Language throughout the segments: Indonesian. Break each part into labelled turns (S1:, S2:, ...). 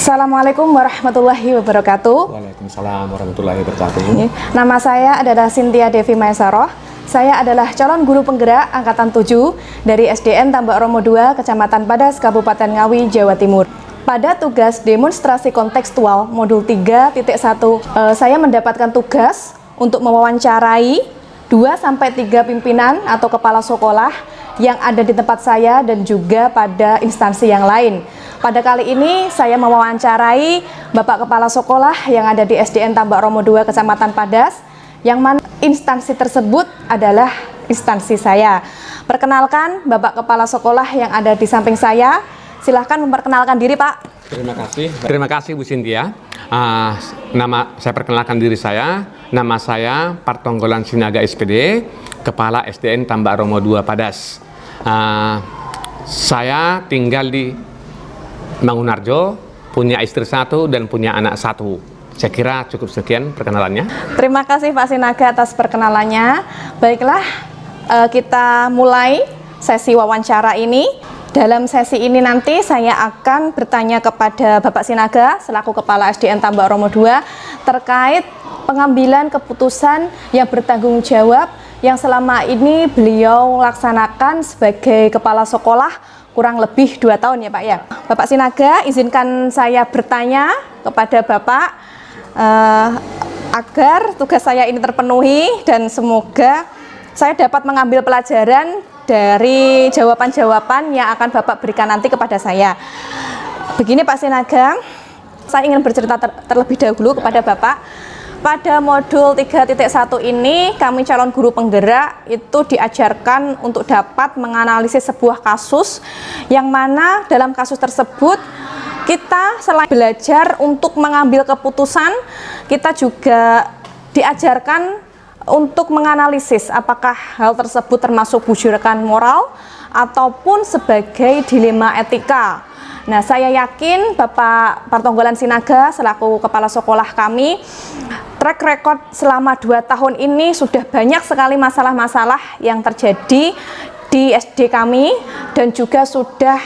S1: Assalamualaikum warahmatullahi wabarakatuh.
S2: Waalaikumsalam warahmatullahi wabarakatuh.
S1: Nama saya adalah Cynthia Devi Maesaroh. Saya adalah calon guru penggerak Angkatan 7 dari SDN Tambak Romo 2, Kecamatan Padas, Kabupaten Ngawi, Jawa Timur. Pada tugas demonstrasi kontekstual modul 3.1, saya mendapatkan tugas untuk mewawancarai 2-3 pimpinan atau kepala sekolah yang ada di tempat saya dan juga pada instansi yang lain. Pada kali ini saya mewawancarai Bapak Kepala Sekolah yang ada di SDN Tambak Romo 2 Kecamatan Padas, yang mana instansi tersebut adalah instansi saya. Perkenalkan Bapak Kepala Sekolah yang ada di samping saya. Silahkan memperkenalkan diri, Pak.
S2: Terima kasih Bu Cynthia. Saya perkenalkan diri saya. Nama saya Partonggolan Sinaga SPD, Kepala SDN Tambak Romo 2 Padas. Saya tinggal di Mangunarjo, punya istri 1 dan punya anak 1. Saya kira cukup sekian perkenalannya.
S1: Terima kasih Pak Sinaga atas perkenalannya. Baiklah, kita mulai sesi wawancara ini. Dalam sesi ini nanti saya akan bertanya kepada Bapak Sinaga selaku Kepala SDN Tambak Romo 2 terkait pengambilan keputusan yang bertanggung jawab yang selama ini beliau laksanakan sebagai Kepala Sekolah kurang lebih 2 tahun ya Pak ya. Bapak Sinaga, izinkan saya bertanya kepada Bapak agar tugas saya ini terpenuhi dan semoga saya dapat mengambil pelajaran dari jawaban-jawaban yang akan Bapak berikan nanti kepada saya. Begini Pak Sinaga, saya ingin bercerita terlebih dahulu kepada Bapak. Pada modul 3.1 ini, kami calon guru penggerak itu diajarkan untuk dapat menganalisis sebuah kasus, yang mana dalam kasus tersebut kita selain belajar untuk mengambil keputusan, kita juga diajarkan untuk menganalisis apakah hal tersebut termasuk bujukan moral ataupun sebagai dilema etika. Nah, saya yakin Bapak Partonggolan Sinaga selaku Kepala Sekolah kami, track record selama 2 tahun ini sudah banyak sekali masalah-masalah yang terjadi di SD kami dan juga sudah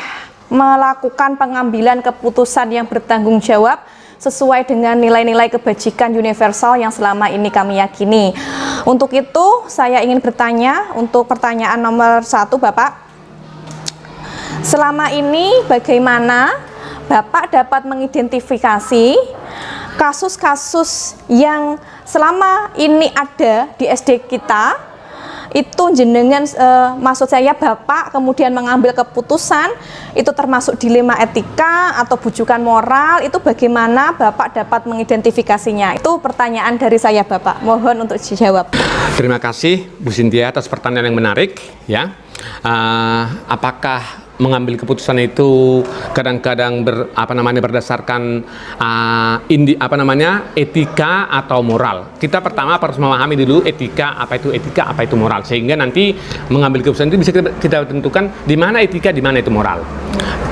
S1: melakukan pengambilan keputusan yang bertanggung jawab sesuai dengan nilai-nilai kebajikan universal yang selama ini kami yakini. Untuk itu, saya ingin bertanya untuk pertanyaan nomor 1, Bapak. Selama ini bagaimana Bapak dapat mengidentifikasi kasus-kasus yang selama ini ada di SD kita, itu jenengan, maksud saya Bapak kemudian mengambil keputusan, itu termasuk dilema etika atau bujukan moral, itu bagaimana Bapak dapat mengidentifikasinya? Itu pertanyaan dari saya Bapak, mohon untuk dijawab.
S2: Terima kasih Bu Cynthia atas pertanyaan yang menarik ya. Apakah mengambil keputusan itu kadang-kadang berdasarkan etika atau moral. Kita pertama harus memahami dulu etika, apa itu moral, sehingga nanti mengambil keputusan itu bisa kita tentukan di mana etika, di mana itu moral.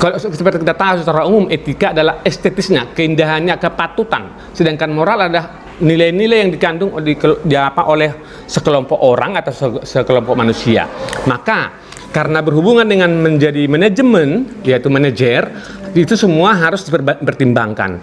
S2: Kalau seperti kita tahu secara umum, etika adalah estetisnya, keindahannya, kepatutan, sedangkan moral adalah nilai-nilai yang dikandung oleh sekelompok orang atau sekelompok manusia. Maka karena berhubungan dengan menjadi manajemen, yaitu manajer, itu semua harus dipertimbangkan.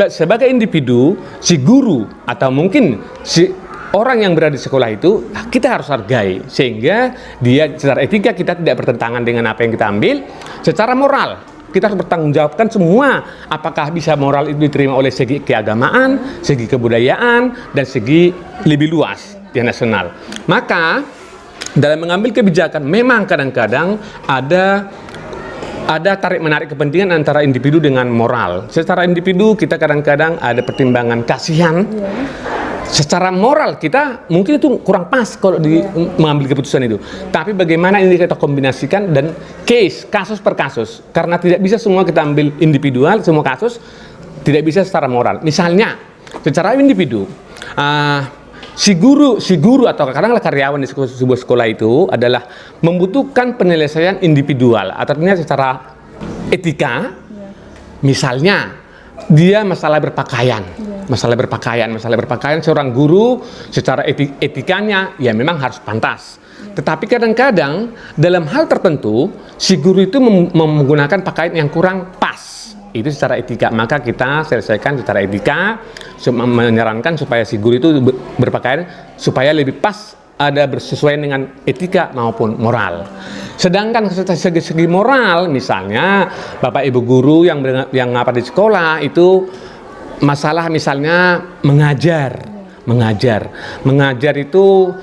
S2: Sebagai individu, si guru atau mungkin si orang yang berada di sekolah itu, kita harus hargai. Sehingga dia secara etika kita tidak bertentangan dengan apa yang kita ambil. Secara moral, kita harus bertanggung jawabkan semua. Apakah bisa moral itu diterima oleh segi keagamaan, segi kebudayaan, dan segi lebih luas, di nasional. Maka dalam mengambil kebijakan memang kadang-kadang ada tarik-menarik kepentingan antara individu dengan moral. Secara individu kita kadang-kadang ada pertimbangan kasihan. Secara moral kita mungkin itu kurang pas kalau mengambil keputusan itu. Tapi bagaimana ini kita kombinasikan dan kasus per kasus. Karena tidak bisa semua kita ambil individual, semua kasus tidak bisa secara moral. Misalnya secara individu, si guru atau kadang-kadang karyawan di sebuah sekolah itu adalah membutuhkan penyelesaian individual, artinya secara etika. Misalnya dia masalah berpakaian, masalah berpakaian seorang guru secara etikanya ya memang harus pantas. Tetapi kadang-kadang dalam hal tertentu si guru itu menggunakan pakaian yang kurang pas. itu secara etika. Maka kita selesaikan secara etika, menyarankan supaya si guru itu berpakaian supaya lebih pas, ada bersesuaian dengan etika maupun moral. Sedangkan segi moral, misalnya Bapak Ibu guru yang ngajar di sekolah itu masalah misalnya mengajar itu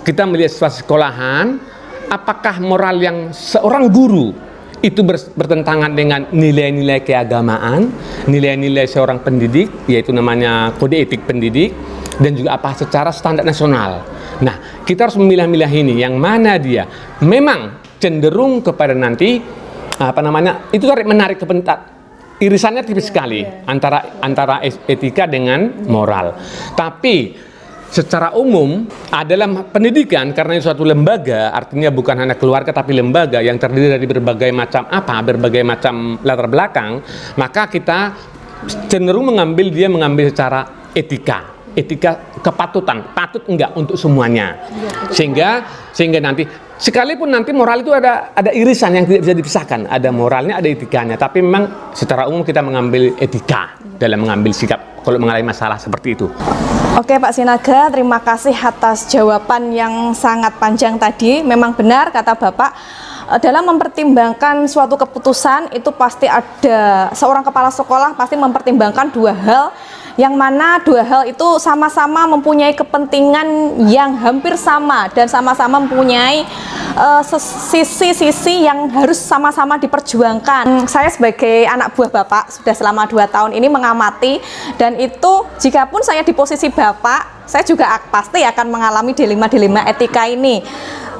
S2: kita melihat situasi sekolahan, apakah moral yang seorang guru itu bertentangan dengan nilai-nilai keagamaan, nilai-nilai seorang pendidik, yaitu namanya kode etik pendidik, dan juga apa secara standar nasional. Nah, kita harus memilah-milah ini, yang mana dia memang cenderung kepada nanti itu tarik menarik irisannya tipis sekali antara etika dengan moral. Tapi secara umum adalah pendidikan, karena itu suatu lembaga, artinya bukan hanya keluarga tapi lembaga yang terdiri dari berbagai macam latar belakang, maka kita cenderung mengambil secara etika kepatutan, patut enggak untuk semuanya, sehingga nanti sekalipun nanti moral itu ada irisan yang tidak bisa dipisahkan, ada moralnya, ada etikanya, tapi memang secara umum kita mengambil etika dalam mengambil sikap kalau mengalami masalah seperti itu.
S1: Oke Pak Sinaga, terima kasih atas jawaban yang sangat panjang tadi. Memang benar kata Bapak, dalam mempertimbangkan suatu keputusan itu pasti ada seorang kepala sekolah pasti mempertimbangkan dua hal, yang mana dua hal itu sama-sama mempunyai kepentingan yang hampir sama dan sama-sama mempunyai sisi-sisi yang harus sama-sama diperjuangkan. Saya sebagai anak buah Bapak sudah selama 2 tahun ini mengamati, dan itu jikapun saya di posisi Bapak, saya juga pasti akan mengalami dilema-dilema etika ini.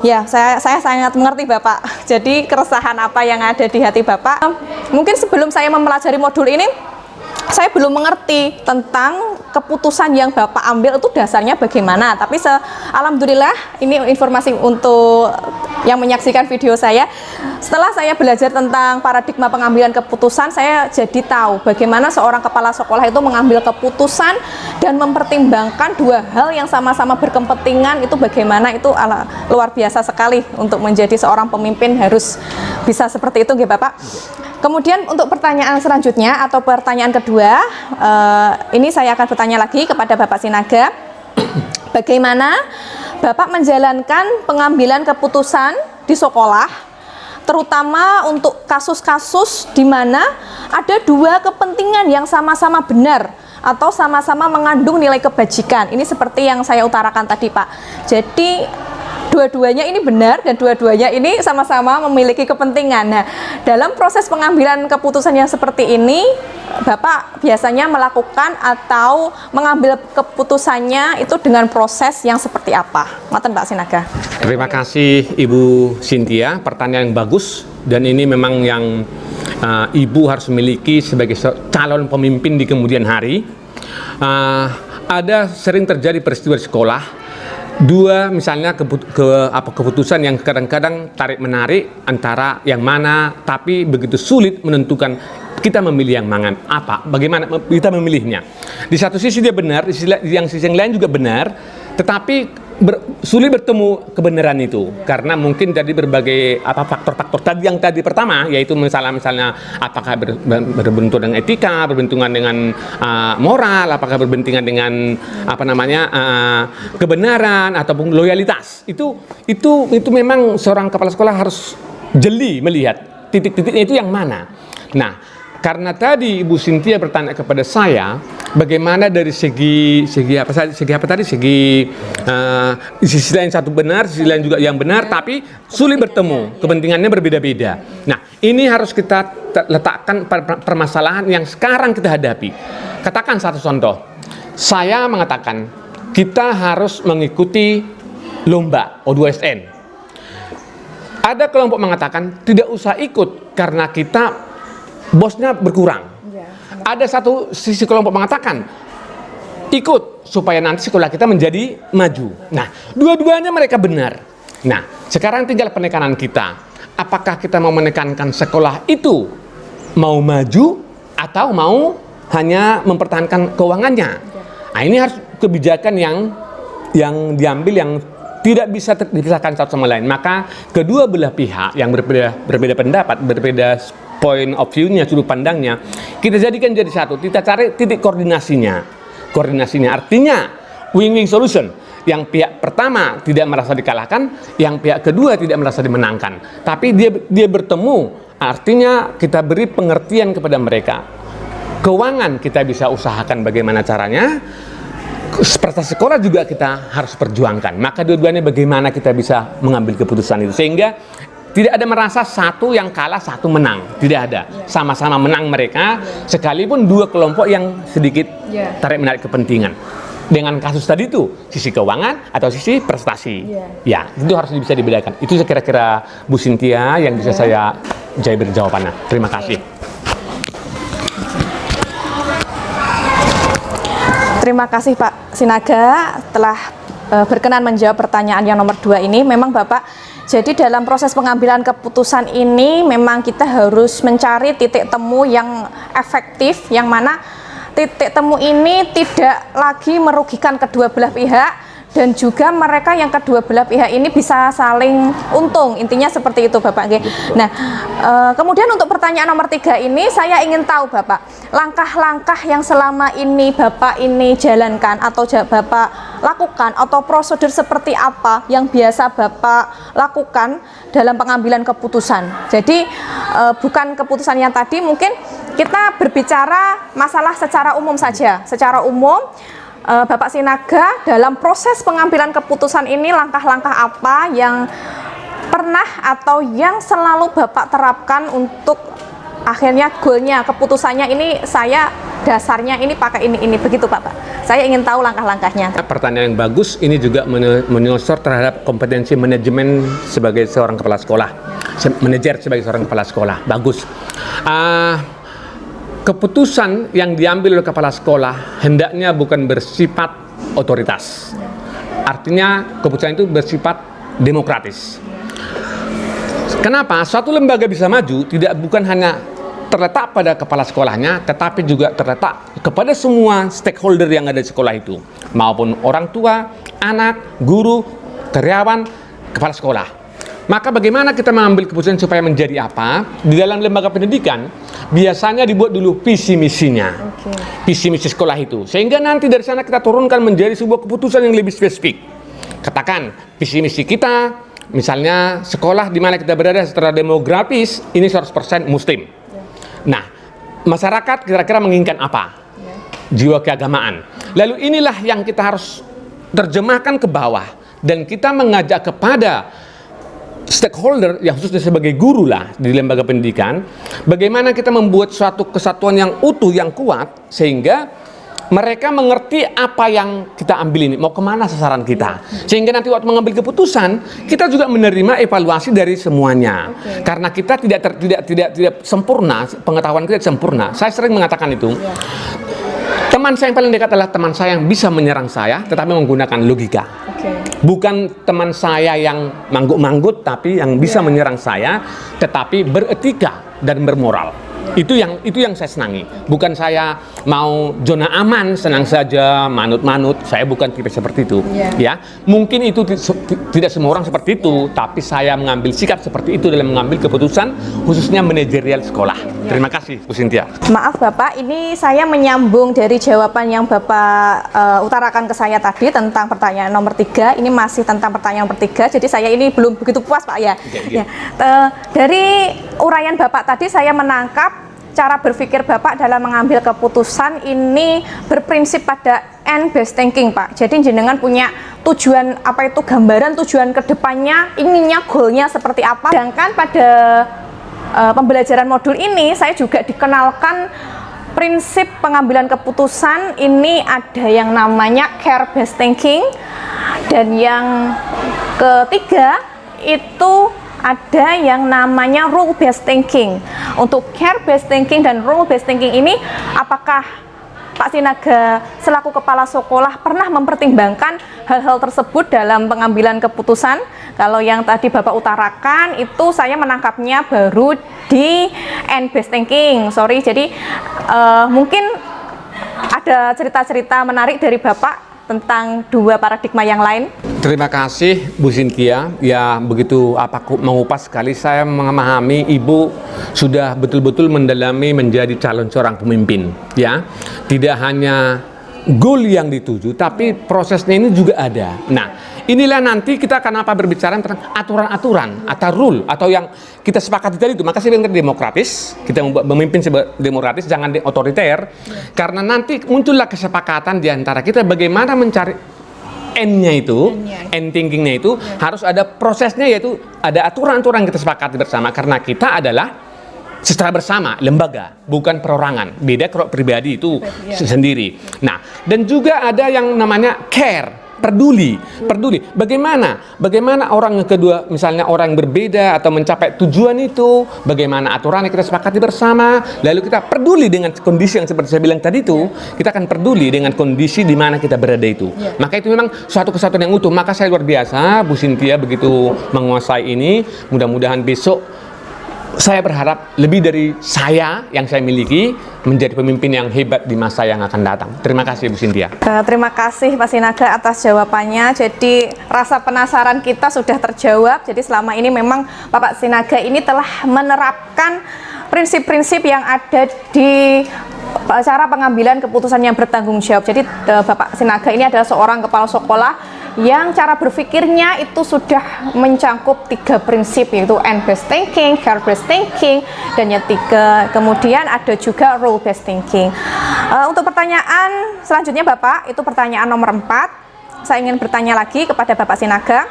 S1: Ya, saya sangat mengerti Bapak. Jadi keresahan apa yang ada di hati Bapak. Mungkin sebelum saya mempelajari modul ini, saya belum mengerti tentang keputusan yang Bapak ambil itu dasarnya bagaimana. Tapi alhamdulillah ini informasi untuk yang menyaksikan video saya. Setelah saya belajar tentang paradigma pengambilan keputusan, saya jadi tahu bagaimana seorang kepala sekolah itu mengambil keputusan dan mempertimbangkan dua hal yang sama-sama berkepentingan. Itu bagaimana, itu luar biasa sekali. Untuk menjadi seorang pemimpin harus bisa seperti itu, nggih Bapak. Kemudian untuk pertanyaan selanjutnya atau pertanyaan kedua, ini saya akan bertanya lagi kepada Bapak Sinaga. Bagaimana Bapak menjalankan pengambilan keputusan di sekolah, terutama untuk kasus-kasus di mana ada dua kepentingan yang sama-sama benar atau sama-sama mengandung nilai kebajikan. Ini seperti yang saya utarakan tadi, Pak. Jadi dua-duanya ini benar dan dua-duanya ini sama-sama memiliki kepentingan. Nah, dalam proses pengambilan keputusan yang seperti ini, Bapak biasanya melakukan atau mengambil keputusannya itu dengan proses yang seperti apa? Ngoten Pak Sinaga.
S2: Terima kasih Ibu Cynthia, pertanyaan yang bagus, dan ini memang yang Ibu harus miliki sebagai calon pemimpin di kemudian hari. Ada sering terjadi peristiwa di sekolah, dua misalnya keputusan yang kadang-kadang tarik menarik antara yang mana, tapi begitu sulit menentukan kita memilih yang mana, bagaimana kita memilihnya. Di satu sisi dia benar, di sisi yang lain juga benar, tetapi sulit bertemu kebenaran itu karena mungkin dari berbagai faktor-faktor tadi pertama, yaitu misalnya apakah berbenturan dengan etika, berbenturan dengan moral, apakah berbenturan dengan kebenaran ataupun loyalitas. Itu memang seorang kepala sekolah harus jeli melihat titik-titiknya itu yang mana. Nah, karena tadi Ibu Cynthia bertanya kepada saya, bagaimana dari segi sisi lain satu benar, sisi lain juga yang benar, tapi sulit bertemu, kepentingannya berbeda-beda. Nah, ini harus kita letakkan permasalahan yang sekarang kita hadapi. Katakan satu contoh, saya mengatakan kita harus mengikuti lomba O2SN. Ada kelompok mengatakan tidak usah ikut karena kita bosnya berkurang. Ada satu sisi kelompok mengatakan ikut supaya nanti sekolah kita menjadi maju. Nah, dua-duanya mereka benar. Nah, sekarang tinggal penekanan kita. Apakah kita mau menekankan sekolah itu mau maju atau mau hanya mempertahankan keuangannya? Nah, ini harus kebijakan yang diambil yang tidak bisa dipisahkan satu sama lain. Maka kedua belah pihak yang berbeda pendapat, berbeda point of view-nya, sudut pandangnya, kita jadikan jadi satu. Kita cari titik koordinasinya. Artinya win-win solution. Yang pihak pertama tidak merasa dikalahkan, yang pihak kedua tidak merasa dimenangkan. Tapi dia bertemu, artinya kita beri pengertian kepada mereka. Keuangan kita bisa usahakan bagaimana caranya. Prestasi sekolah juga kita harus perjuangkan. Maka dua-duanya bagaimana kita bisa mengambil keputusan itu. Sehingga tidak ada merasa satu yang kalah, satu menang. Tidak ada. Sama-sama menang mereka, sekalipun dua kelompok yang sedikit tarik-menarik kepentingan. Dengan kasus tadi itu, sisi keuangan atau sisi prestasi. Ya, itu harus bisa dibedakan. Itu kira-kira Bu Cynthia yang bisa saya beri jawabannya. Terima kasih.
S1: Terima kasih Pak Sinaga telah berkenan menjawab pertanyaan yang nomor 2 ini. Memang Bapak, jadi dalam proses pengambilan keputusan ini memang kita harus mencari titik temu yang efektif, yang mana titik temu ini tidak lagi merugikan kedua belah pihak, dan juga mereka yang kedua belah pihak ini bisa saling untung. Intinya seperti itu Bapak. Nah, kemudian untuk pertanyaan nomor 3 ini saya ingin tahu Bapak, langkah-langkah yang selama ini Bapak ini jalankan atau Bapak lakukan, atau prosedur seperti apa yang biasa Bapak lakukan dalam pengambilan keputusan. Jadi bukan keputusan yang tadi, mungkin kita berbicara masalah secara umum saja. Secara umum, Bapak Sinaga dalam proses pengambilan keputusan ini langkah-langkah apa yang pernah atau yang selalu Bapak terapkan untuk akhirnya goalnya, keputusannya ini saya dasarnya ini pakai ini begitu Bapak. Saya ingin tahu langkah-langkahnya.
S2: Pertanyaan yang bagus, ini juga menyosor terhadap kompetensi manajemen sebagai seorang kepala sekolah, manajer sebagai seorang kepala sekolah. Bagus. Keputusan yang diambil oleh kepala sekolah hendaknya bukan bersifat otoritas. Artinya keputusan itu bersifat demokratis. Kenapa? Suatu lembaga bisa maju bukan hanya terletak pada kepala sekolahnya, tetapi juga terletak kepada semua stakeholder yang ada di sekolah itu, maupun orang tua, anak, guru, karyawan, kepala sekolah. Maka bagaimana kita mengambil keputusan supaya menjadi apa? Di dalam lembaga pendidikan biasanya dibuat dulu visi misinya, visi misi sekolah itu, sehingga nanti dari sana kita turunkan menjadi sebuah keputusan yang lebih spesifik. Katakan visi misi kita, misalnya sekolah di mana kita berada secara demografis ini 100% Muslim. Nah, masyarakat kira-kira menginginkan apa? Jiwa keagamaan. Lalu inilah yang kita harus terjemahkan ke bawah, dan kita mengajak kepada stakeholder yang khususnya sebagai guru lah di lembaga pendidikan, bagaimana kita membuat suatu kesatuan yang utuh, yang kuat, sehingga mereka mengerti apa yang kita ambil ini, mau kemana sasaran kita, sehingga nanti waktu mengambil keputusan kita juga menerima evaluasi dari semuanya. Karena kita tidak sempurna, pengetahuan kita tidak sempurna. Saya sering mengatakan itu. Teman saya yang paling dekat adalah teman saya yang bisa menyerang saya tetapi menggunakan logika. Bukan teman saya yang manggut-manggut, tapi yang bisa menyerang saya tetapi beretika dan bermoral. Itu yang saya senangi. Bukan saya mau zona aman, senang saja, manut-manut. Saya bukan tipe seperti itu. Ya, mungkin itu tidak semua orang seperti itu, tapi saya mengambil sikap seperti itu dalam mengambil keputusan, khususnya manajerial sekolah. Terima kasih, Bu Cynthia.
S1: Maaf Bapak, ini saya menyambung dari jawaban yang Bapak utarakan ke saya tadi tentang pertanyaan nomor 3. Ini masih tentang pertanyaan nomor 3, jadi saya ini belum begitu puas Pak ya. Dari uraian Bapak tadi saya menangkap cara berpikir Bapak dalam mengambil keputusan ini berprinsip pada end based thinking Pak. Jadi jenengan punya tujuan, apa itu gambaran tujuan kedepannya, inginnya goalnya seperti apa. Sedangkan pada pembelajaran modul ini saya juga dikenalkan prinsip pengambilan keputusan ini ada yang namanya care based thinking, dan yang ketiga itu ada yang namanya rule based thinking. Untuk care based thinking dan rule based thinking ini, apakah Pak Sinaga selaku kepala sekolah pernah mempertimbangkan hal-hal tersebut dalam pengambilan keputusan? Kalau yang tadi Bapak utarakan itu saya menangkapnya baru di end based thinking. Jadi mungkin ada cerita-cerita menarik dari Bapak tentang dua paradigma yang lain?
S2: Terima kasih Bu Cynthia. Ya begitu mengupas sekali saya memahami Ibu sudah betul-betul mendalami menjadi calon seorang pemimpin. Ya, tidak hanya goal yang dituju, tapi prosesnya ini juga ada. Nah, inilah nanti kita akan berbicara tentang aturan-aturan atau rule atau yang kita sepakati tadi itu. Maka saya bilang demokratis, kita memimpin sebagai demokratis, jangan otoriter, karena nanti muncullah kesepakatan di antara kita bagaimana mencari N-nya itu, N thinkingnya itu harus ada prosesnya, yaitu ada aturan-aturan yang kita sepakati bersama, karena kita adalah secara bersama lembaga, bukan perorangan. Beda kalau pribadi itu sendiri. Nah, dan juga ada yang namanya care, peduli. Bagaimana orang yang kedua, misalnya orang yang berbeda atau mencapai tujuan itu, bagaimana aturan yang kita sepakati bersama, lalu kita peduli dengan kondisi yang seperti saya bilang tadi itu, kita akan peduli dengan kondisi di mana kita berada itu. Maka itu memang suatu kesatuan yang utuh. Maka saya luar biasa, Bu Cynthia begitu menguasai ini. Mudah-mudahan besok saya berharap lebih dari saya yang saya miliki menjadi pemimpin yang hebat di masa yang akan datang. Terima kasih Bu Cynthia.
S1: Terima kasih Pak Sinaga atas jawabannya. Jadi rasa penasaran kita sudah terjawab. Jadi selama ini memang Bapak Sinaga ini telah menerapkan prinsip-prinsip yang ada di cara pengambilan keputusan yang bertanggung jawab. Jadi Bapak Sinaga ini adalah seorang kepala sekolah yang cara berpikirnya itu sudah mencangkup 3 prinsip, yaitu N-based thinking, care-based thinking, dan yang 3 kemudian ada juga role-based thinking. Untuk pertanyaan selanjutnya Bapak, itu pertanyaan nomor 4. Saya ingin bertanya lagi kepada Bapak Sinaga.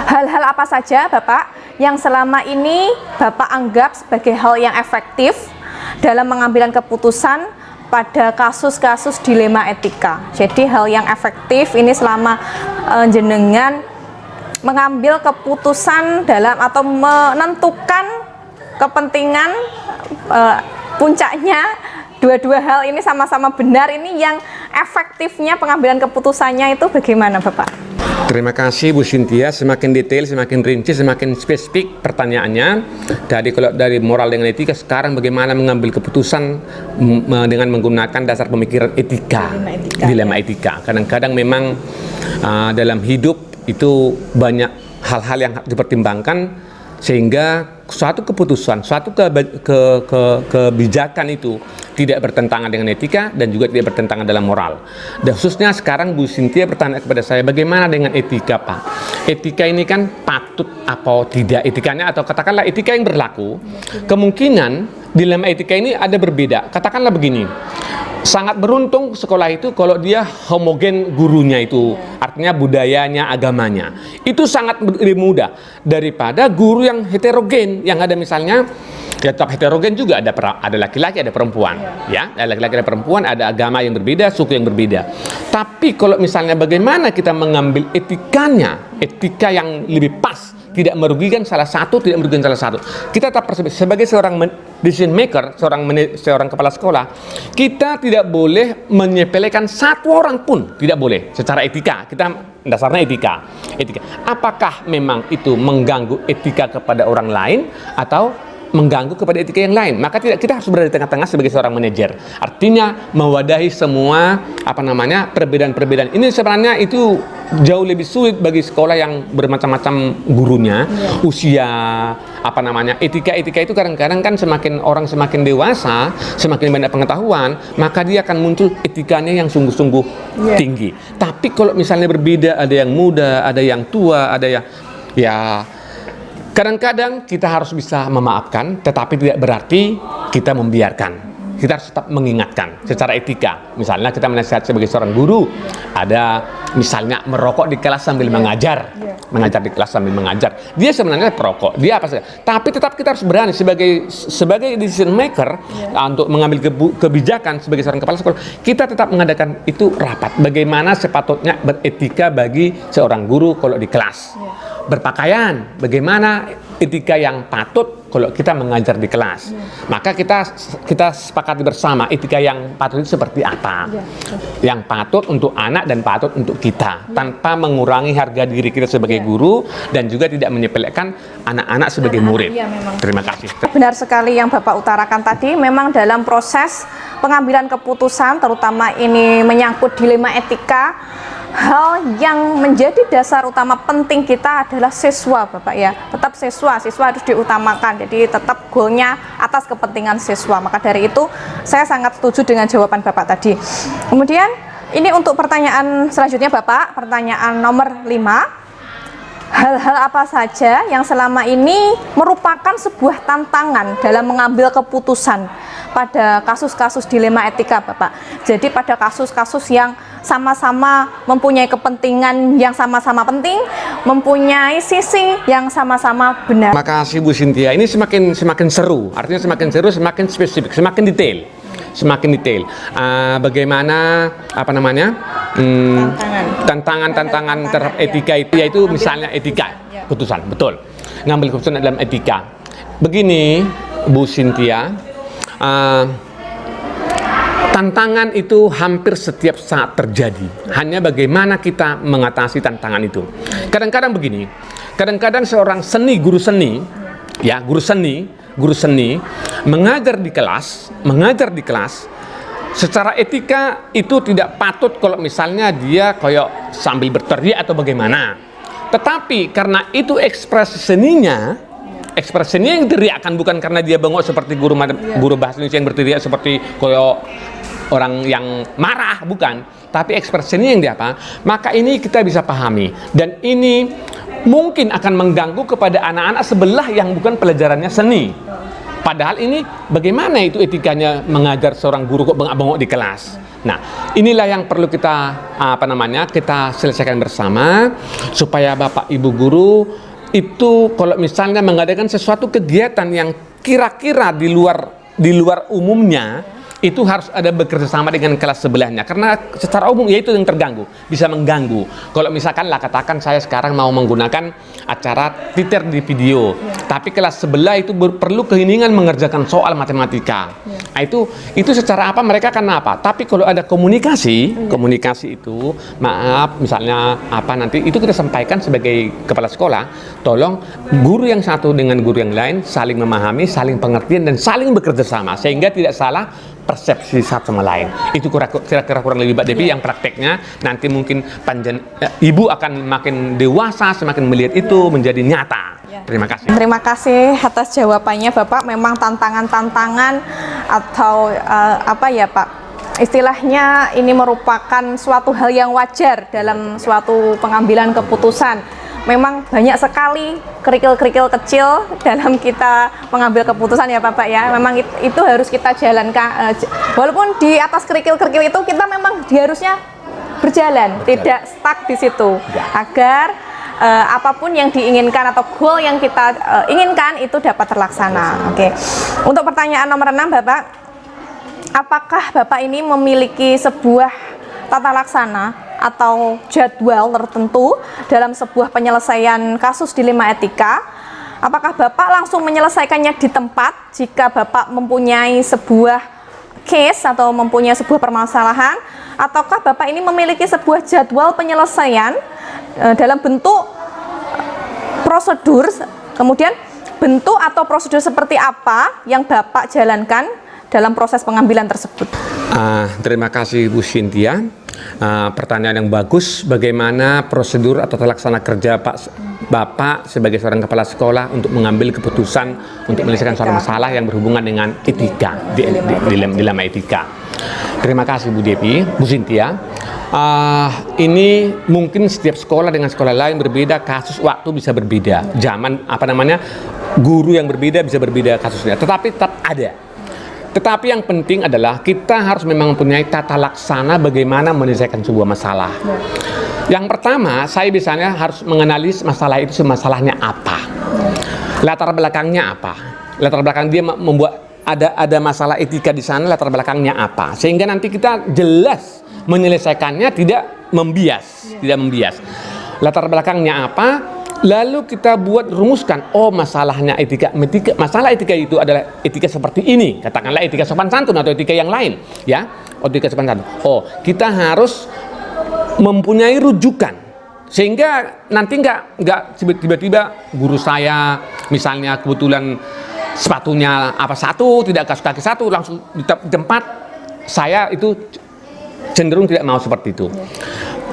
S1: Hal-hal apa saja Bapak yang selama ini Bapak anggap sebagai hal yang efektif dalam pengambilan keputusan pada kasus-kasus dilema etika? Jadi hal yang efektif ini selama jenengan mengambil keputusan dalam atau menentukan kepentingan puncaknya dua-dua hal ini sama-sama benar, ini yang efektifnya pengambilan keputusannya itu bagaimana Bapak?
S2: Terima kasih Bu Cynthia, semakin detail, semakin rinci, semakin spesifik pertanyaannya. Kalau dari moral dengan etika, sekarang bagaimana mengambil keputusan dengan menggunakan dasar pemikiran etika, dilema etika. Kadang-kadang memang dalam hidup itu banyak hal-hal yang harus dipertimbangkan, sehingga suatu keputusan, suatu kebijakan itu tidak bertentangan dengan etika dan juga tidak bertentangan dalam moral. Dan khususnya sekarang Bu Cynthia bertanya kepada saya, bagaimana dengan etika Pak? Etika ini kan patut atau tidak etikanya, atau katakanlah etika yang berlaku, kemungkinan dilema etika ini ada berbeda. Katakanlah begini, sangat beruntung sekolah itu kalau dia homogen gurunya itu, artinya budayanya, agamanya. Itu sangat lebih mudah daripada guru yang heterogen, yang ada misalnya, ya tetap heterogen juga, ada laki-laki, ada perempuan, ya, ada laki-laki, ada perempuan, ada agama yang berbeda, suku yang berbeda. Tapi kalau misalnya bagaimana kita mengambil etikanya, etika yang lebih pas, tidak merugikan salah satu, tidak merugikan salah satu. Kita tetap sebagai seorang decision maker, seorang kepala sekolah, kita tidak boleh menyepelekan satu orang pun, tidak boleh. Secara etika, kita dasarnya etika. Apakah memang itu mengganggu etika kepada orang lain atau mengganggu kepada etika yang lain? Maka kita harus berada di tengah-tengah sebagai seorang manajer. Artinya mewadahi semua perbedaan-perbedaan. Ini sebenarnya itu jauh lebih sulit bagi sekolah yang bermacam-macam gurunya, usia, etika itu kadang-kadang kan semakin dewasa, semakin banyak pengetahuan, maka dia akan muncul etikanya yang sungguh-sungguh tinggi. Tapi kalau misalnya berbeda, ada yang muda, ada yang tua, ada yang kadang-kadang kita harus bisa memaafkan, tetapi tidak berarti kita membiarkan. Kita harus tetap mengingatkan secara etika. Misalnya kita menasihat sebagai seorang guru, ada misalnya merokok di kelas sambil mengajar di kelas sambil mengajar. Dia sebenarnya perokok, dia apa saja. Tapi tetap kita harus berani sebagai decision maker untuk mengambil kebijakan sebagai seorang kepala sekolah. Kita tetap mengadakan itu rapat. Bagaimana sepatutnya beretika bagi seorang guru kalau di kelas. Berpakaian, bagaimana etika yang patut kalau kita mengajar di kelas. Maka kita sepakati bersama etika yang patut itu seperti apa. Yang patut untuk anak dan patut untuk kita, tanpa mengurangi harga diri kita sebagai guru dan juga tidak menyepelekan anak-anak sebagai murid. Terima kasih.
S1: Benar sekali yang Bapak utarakan tadi, memang dalam proses pengambilan keputusan, terutama ini menyangkut dilema etika, hal yang menjadi dasar utama penting kita adalah siswa, Bapak ya. Tetap siswa harus diutamakan. Jadi tetap goalnya atas kepentingan siswa. Maka dari itu saya sangat setuju dengan jawaban Bapak tadi. Kemudian ini untuk pertanyaan selanjutnya Bapak, pertanyaan nomor 5. Hal-hal apa saja yang selama ini merupakan sebuah tantangan dalam mengambil keputusan pada kasus-kasus dilema etika, Bapak? Jadi pada kasus-kasus yang sama-sama mempunyai kepentingan yang sama-sama penting, mempunyai sisi yang sama-sama benar.
S2: Terima kasih Bu Cynthia. Ini semakin seru. Artinya semakin seru, semakin spesifik, semakin detail. Bagaimana tantangan terhadap etika itu, yaitu misalnya etika putusan, betul, ngambil keputusan dalam etika. Begini Bu Cynthia, tantangan itu hampir setiap saat terjadi, hanya bagaimana kita mengatasi tantangan itu. Kadang-kadang begini, kadang-kadang seorang guru seni mengajar di kelas secara etika itu tidak patut kalau misalnya dia kayak sambil berteriak atau bagaimana. Tetapi karena itu ekspresi seninya yang teriakkan, bukan karena dia bengok seperti guru bahasa Indonesia yang berteriak seperti kayak orang yang marah, bukan. Tapi ekspresinya yang dia apa? Maka ini kita bisa pahami, dan ini mungkin akan mengganggu kepada anak-anak sebelah yang bukan pelajarannya seni. Padahal ini bagaimana itu etikanya mengajar seorang guru kok bengak-bengok di kelas. Nah, inilah yang perlu kita kita selesaikan bersama supaya Bapak Ibu guru itu kalau misalnya mengadakan sesuatu kegiatan yang kira-kira di luar umumnya, itu harus ada bekerja sama dengan kelas sebelahnya, karena secara umum yaitu yang terganggu, bisa mengganggu. Kalau misalkan katakan saya sekarang mau menggunakan acara Twitter di video, tapi kelas sebelah itu perlu keinginan mengerjakan soal matematika. Nah, itu secara apa mereka akan apa? Tapi kalau ada komunikasi itu, maaf misalnya nanti itu kita sampaikan sebagai kepala sekolah, tolong guru yang satu dengan guru yang lain saling memahami, saling pengertian, dan saling bekerja sama sehingga tidak salah persepsi satu sama lain. Itu kira-kira kurang lebih Mbak Devi yang prakteknya nanti mungkin ibu akan makin dewasa semakin melihat itu menjadi nyata. Terima kasih.
S1: Terima kasih atas jawabannya Bapak. Memang tantangan-tantangan atau Pak, istilahnya ini merupakan suatu hal yang wajar dalam suatu pengambilan keputusan. Memang banyak sekali kerikil-kerikil kecil dalam kita mengambil keputusan ya Bapak ya. Memang itu harus kita jalankan, walaupun di atas kerikil-kerikil itu kita memang harusnya berjalan, tidak stuck di situ, agar apapun yang diinginkan atau goal yang kita inginkan itu dapat terlaksana. Oke. Untuk pertanyaan nomor 6 Bapak, apakah Bapak ini memiliki sebuah tata laksana atau jadwal tertentu dalam sebuah penyelesaian kasus dilema etika? Apakah Bapak langsung menyelesaikannya di tempat jika Bapak mempunyai sebuah case atau mempunyai sebuah permasalahan, ataukah Bapak ini memiliki sebuah jadwal penyelesaian dalam bentuk prosedur, kemudian bentuk atau prosedur seperti apa yang Bapak jalankan dalam proses pengambilan tersebut?
S2: Terima kasih Bu Cynthia. Pertanyaan yang bagus. Bagaimana prosedur atau tata laksana kerja Bapak sebagai seorang kepala sekolah untuk mengambil keputusan untuk menyelesaikan suatu masalah yang berhubungan dengan etika, dilema etika. Terima kasih Bu Cynthia. Ini mungkin setiap sekolah dengan sekolah lain berbeda, kasus waktu bisa berbeda, zaman guru yang berbeda bisa berbeda kasusnya, tetapi tetap ada. Tetapi yang penting adalah kita harus memang mempunyai tata laksana bagaimana menyelesaikan sebuah masalah. Yang pertama, saya biasanya harus mengenali masalah itu, masalahnya apa, latar belakangnya apa, latar belakang dia membuat ada masalah etika di sana, latar belakangnya apa, sehingga nanti kita jelas menyelesaikannya, tidak membias. Latar belakangnya apa, lalu kita rumuskan, masalahnya masalah etika itu adalah etika seperti ini, katakanlah etika sopan santun atau etika yang lain, ya, etika sopan santun. Kita harus mempunyai rujukan, sehingga nanti nggak tiba-tiba guru saya misalnya kebetulan sepatunya satu, tidak kasih kaki satu, langsung di tempat saya itu cenderung tidak mau seperti itu.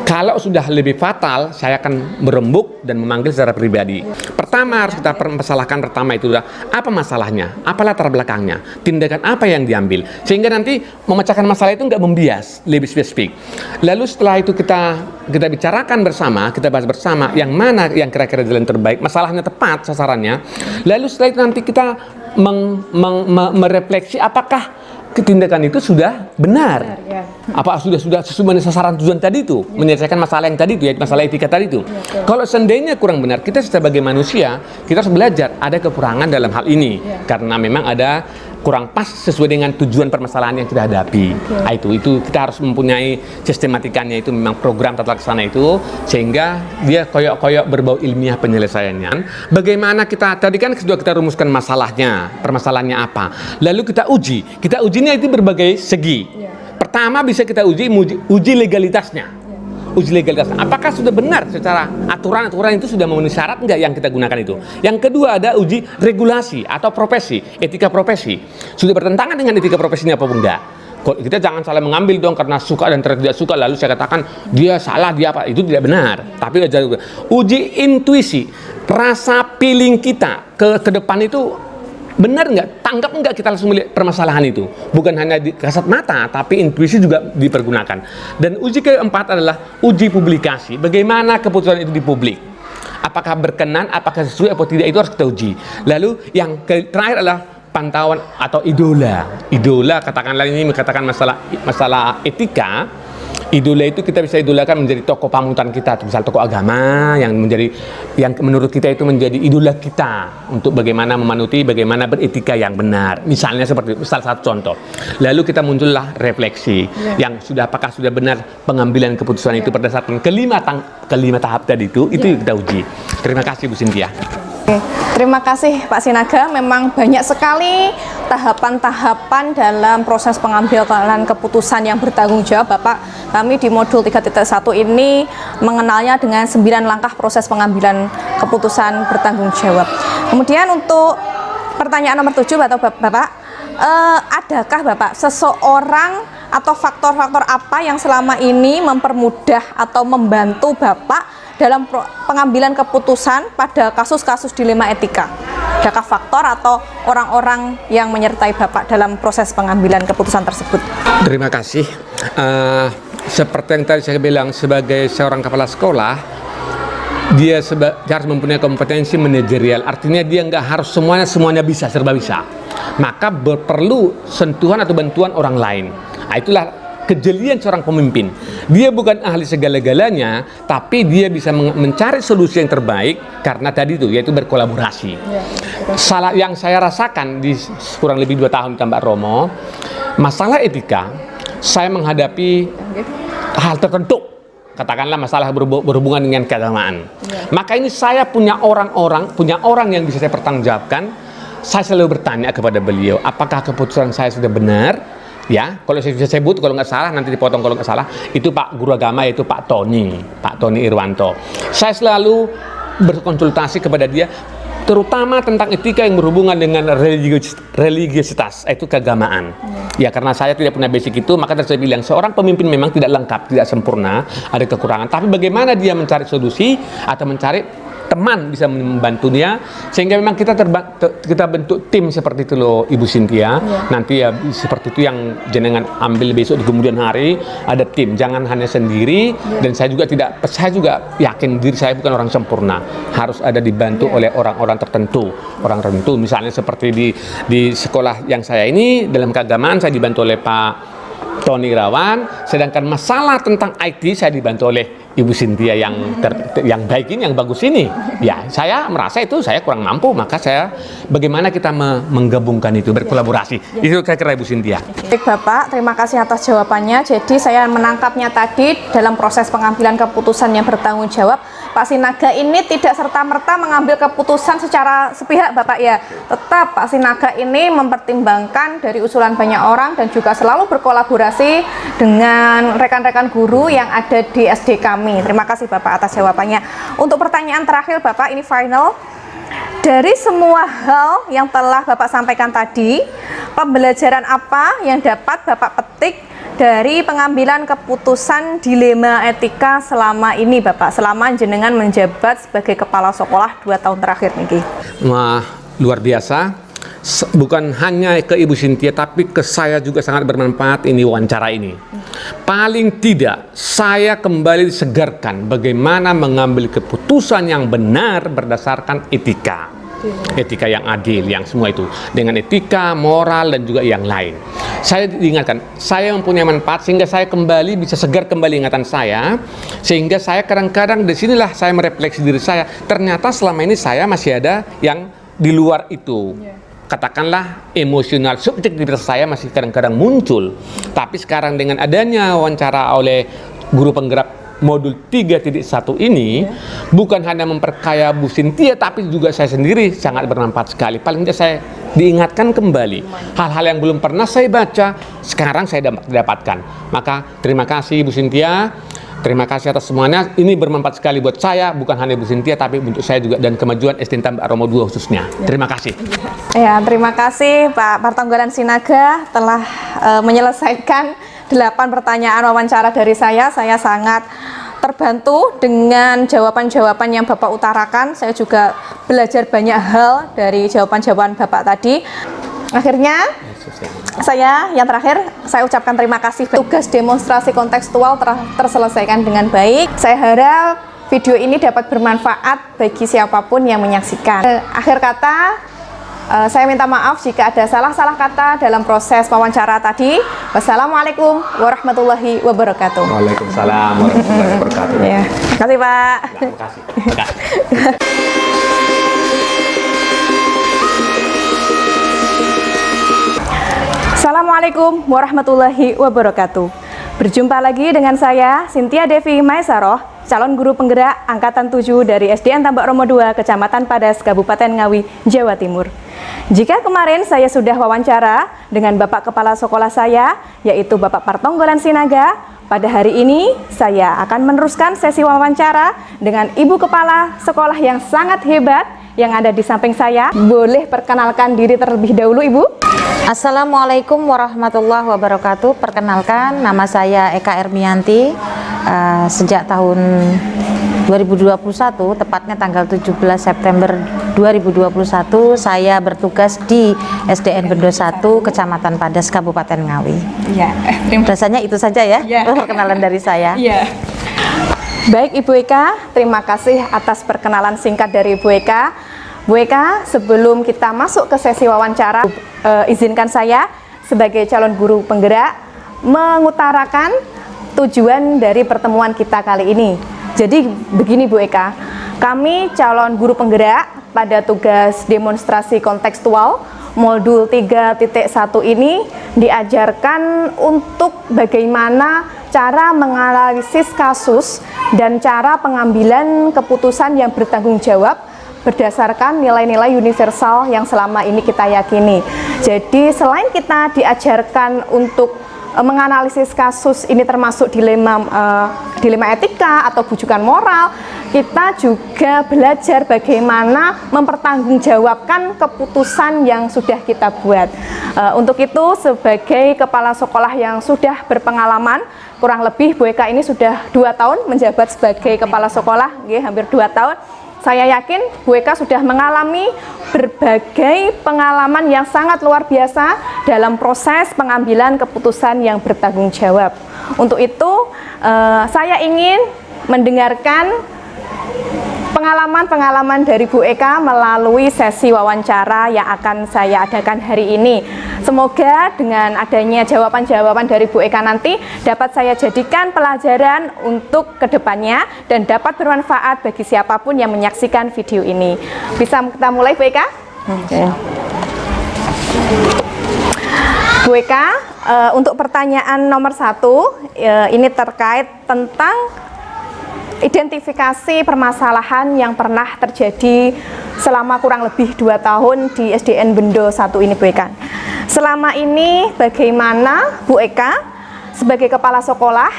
S2: Kalau sudah lebih fatal, saya akan berembuk dan memanggil secara pribadi. Pertama harus kita permasalahkan pertama itu adalah apa masalahnya, apa latar belakangnya, tindakan apa yang diambil, sehingga nanti memecahkan masalah itu nggak membias, lebih spesifik. Lalu setelah itu kita bicarakan bersama, kita bahas bersama yang mana yang kira-kira jalan terbaik, masalahnya tepat sasarannya. Lalu setelah itu nanti kita merefleksi apakah tindakan itu sudah benar, apa sudah sesuai dengan sasaran tujuan tadi itu, menyelesaikan masalah yang tadi itu, ya masalah etika tadi itu. Kalau seandainya kurang benar, kita sebagai manusia kita harus belajar ada kekurangan dalam hal ini, karena memang ada kurang pas sesuai dengan tujuan permasalahan yang kita hadapi. Nah, itu kita harus mempunyai sistematikanya, itu memang program tata laksana itu, sehingga dia koyok-koyok berbau ilmiah penyelesaiannya. Bagaimana tadi kan sudah kita rumuskan masalahnya, permasalahannya apa, lalu kita ujinya itu berbagai segi. Pertama bisa kita uji legalitasnya. Uji legalitas, apakah sudah benar secara aturan-aturan itu sudah memenuhi syarat enggak yang kita gunakan itu. Yang kedua ada uji regulasi atau profesi, etika profesi. Sudah bertentangan dengan etika profesinya apa enggak? Kita jangan salah mengambil dong karena suka dan tidak suka lalu saya katakan dia salah, dia apa, itu tidak benar. Tapi uji intuisi, rasa feeling kita ke depan itu benar nggak, tanggap nggak kita langsung melihat permasalahan itu, bukan hanya di kasat mata tapi intuisi juga dipergunakan. Dan uji keempat adalah uji publikasi, bagaimana keputusan itu di publik, apakah berkenan, apakah sesuai atau tidak, itu harus kita uji. Lalu yang terakhir adalah pantauan atau idola, katakanlah ini katakan masalah etika. Idola itu kita bisa idolakan menjadi tokoh panutan kita, misal tokoh agama yang menurut kita itu menjadi idola kita untuk bagaimana memanuti, bagaimana beretika yang benar. Misalnya seperti itu, salah satu contoh. Lalu kita muncullah refleksi yang apakah sudah benar pengambilan keputusan itu berdasarkan kelima tahap tadi itu kita uji. Terima kasih Bu Cynthia.
S1: Oke, terima kasih Pak Sinaga. Memang banyak sekali tahapan-tahapan dalam proses pengambilan keputusan yang bertanggung jawab. Bapak, kami di modul 3.1 ini mengenalnya dengan 9 langkah proses pengambilan keputusan bertanggung jawab. Kemudian untuk pertanyaan nomor 7 atau Bapak, adakah Bapak seseorang atau faktor-faktor apa yang selama ini mempermudah atau membantu Bapak dalam pengambilan keputusan pada kasus-kasus dilema etika? Adakah faktor atau orang-orang yang menyertai Bapak dalam proses pengambilan keputusan tersebut?
S2: Terima kasih. Seperti yang tadi saya bilang, sebagai seorang kepala sekolah, dia harus mempunyai kompetensi manajerial. Artinya dia nggak harus semuanya bisa, serba bisa. Maka perlu sentuhan atau bantuan orang lain. Nah, itulah kejelian seorang pemimpin. Dia bukan ahli segala-galanya, tapi dia bisa mencari solusi yang terbaik karena tadi itu, yaitu berkolaborasi. Salah yang saya rasakan di kurang lebih 2 tahun di Tambak Romo, masalah etika, saya menghadapi hal tertentu, katakanlah masalah berhubungan dengan keagamaan. Maka ini saya punya orang yang bisa saya pertanggungjawabkan. Saya selalu bertanya kepada beliau, apakah keputusan saya sudah benar? Ya, kalau saya bisa sebut, kalau nggak salah nanti dipotong kalau nggak salah, itu Pak Guru Agama, yaitu Pak Tony Irwanto. Saya selalu berkonsultasi kepada dia, terutama tentang etika yang berhubungan dengan religiositas, itu keagamaan. Ya, karena saya tidak punya basic itu, maka saya bilang seorang pemimpin memang tidak lengkap, tidak sempurna, ada kekurangan. Tapi bagaimana dia mencari solusi atau mencari teman bisa membantu dia, sehingga memang kita bentuk tim seperti itu loh Ibu Cynthia. Nanti ya seperti itu yang jenengan ambil besok di kemudian hari, ada tim, jangan hanya sendiri. Dan saya juga yakin diri saya bukan orang sempurna, harus ada dibantu oleh orang tertentu. Misalnya seperti di sekolah yang saya ini dalam keagamaan saya dibantu oleh Pak Tony Irawan, sedangkan masalah tentang IT saya dibantu oleh Ibu Cynthia yang baik ini, yang bagus ini. Ya, saya merasa itu saya kurang mampu, maka bagaimana kita menggabungkan itu, berkolaborasi. Itu saya kira Ibu Cynthia.
S1: Baik Bapak, terima kasih atas jawabannya. Jadi saya menangkapnya tadi dalam proses pengambilan keputusan yang bertanggung jawab, Pak Sinaga ini tidak serta-merta mengambil keputusan secara sepihak Bapak ya. Tetap Pak Sinaga ini mempertimbangkan dari usulan banyak orang dan juga selalu berkolaborasi dengan rekan-rekan guru yang ada di SD kami. Terima kasih Bapak atas jawabannya. Untuk pertanyaan terakhir Bapak, ini final. Dari semua hal yang telah Bapak sampaikan tadi, pembelajaran apa yang dapat Bapak petik dari pengambilan keputusan dilema etika selama ini Bapak, selama jenengan menjabat sebagai kepala sekolah 2 tahun terakhir niki?
S2: Wah, luar biasa. Bukan hanya ke Ibu Cynthia, tapi ke saya juga sangat bermanfaat ini wawancara ini. Paling tidak, saya kembali disegarkan bagaimana mengambil keputusan yang benar berdasarkan etika. Etika yang adil, yang semua itu. Dengan etika, moral, dan juga yang lain. Saya diingatkan, saya mempunyai manfaat sehingga saya kembali, bisa segar kembali ingatan saya. Sehingga saya kadang-kadang, disinilah saya merefleksi diri saya. Ternyata selama ini saya masih ada yang di luar itu. Katakanlah emosional subjektivitas saya masih kadang-kadang muncul. Tapi sekarang dengan adanya wawancara oleh guru penggerak modul 3.1 ini, bukan hanya memperkaya Bu Cynthia, tapi juga saya sendiri sangat bermanfaat sekali. Paling tidak saya diingatkan kembali hal-hal yang belum pernah saya baca, sekarang saya dapatkan. Maka terima kasih Bu Cynthia. Terima kasih atas semuanya. Ini bermanfaat sekali buat saya, bukan hanya Bu Cynthia, tapi untuk saya juga dan kemajuan SD Tambak Romo 2 khususnya. Terima kasih.
S1: Ya, terima kasih Pak Partonggolan Sinaga telah menyelesaikan 8 pertanyaan wawancara dari saya. Saya sangat terbantu dengan jawaban-jawaban yang Bapak utarakan. Saya juga belajar banyak hal dari jawaban-jawaban Bapak tadi. Akhirnya saya yang terakhir saya ucapkan terima kasih. Tugas demonstrasi kontekstual terselesaikan dengan baik. Saya harap video ini dapat bermanfaat bagi siapapun yang menyaksikan. Akhir kata, saya minta maaf jika ada salah-salah kata dalam proses wawancara tadi. Wassalamualaikum warahmatullahi wabarakatuh.
S2: Waalaikumsalam warahmatullahi wabarakatuh.
S1: Ya, terima kasih Pak.
S2: Terima kasih.
S1: Assalamualaikum warahmatullahi wabarakatuh. Berjumpa lagi dengan saya, Cynthia Devi Maesaroh, calon guru penggerak Angkatan 7 dari SDN Tambak Romo 2, Kecamatan Padas, Kabupaten Ngawi, Jawa Timur. Jika kemarin saya sudah wawancara dengan Bapak Kepala Sekolah saya, yaitu Bapak Partonggolan Sinaga, pada hari ini saya akan meneruskan sesi wawancara dengan Ibu Kepala Sekolah yang sangat hebat yang ada di samping saya. Boleh perkenalkan diri terlebih dahulu, Ibu?
S3: Assalamualaikum warahmatullahi wabarakatuh. Perkenalkan, nama saya Eka Ermianti. Sejak tahun 2021, tepatnya tanggal 17 September 2021, saya bertugas di SDN Bendo 1, Kecamatan Padas, Kabupaten Ngawi.
S1: Ya,
S3: Rasanya itu saja ya,
S1: Ya.
S3: perkenalan dari saya.
S1: Iya. Baik Ibu Eka, terima kasih atas perkenalan singkat dari Ibu Eka. Bu Eka, sebelum kita masuk ke sesi wawancara, izinkan saya sebagai calon guru penggerak mengutarakan tujuan dari pertemuan kita kali ini. Jadi begini Bu Eka, kami calon guru penggerak pada tugas demonstrasi kontekstual modul 3.1 ini diajarkan untuk bagaimana cara menganalisis kasus dan cara pengambilan keputusan yang bertanggung jawab berdasarkan nilai-nilai universal yang selama ini kita yakini. Jadi selain kita diajarkan untuk menganalisis kasus ini termasuk dilema etika atau bujukan moral, kita juga belajar bagaimana mempertanggungjawabkan keputusan yang sudah kita buat. Untuk itu sebagai kepala sekolah yang sudah berpengalaman, kurang lebih Bu Eka ini sudah 2 tahun menjabat sebagai kepala sekolah, hampir 2 tahun. Saya yakin Bu Eka sudah mengalami berbagai pengalaman yang sangat luar biasa dalam proses pengambilan keputusan yang bertanggung jawab. Untuk itu, saya ingin mendengarkan pengalaman-pengalaman dari Bu Eka melalui sesi wawancara yang akan saya adakan hari ini. Semoga dengan adanya jawaban-jawaban dari Bu Eka nanti dapat saya jadikan pelajaran untuk kedepannya dan dapat bermanfaat bagi siapapun yang menyaksikan video ini. Bisa kita mulai Bu Eka? Oke. Bu Eka, untuk pertanyaan nomor 1, ini terkait tentang identifikasi permasalahan yang pernah terjadi selama kurang lebih 2 tahun di SDN Bendo 1 ini Bu Eka. Selama ini bagaimana Bu Eka sebagai kepala sekolah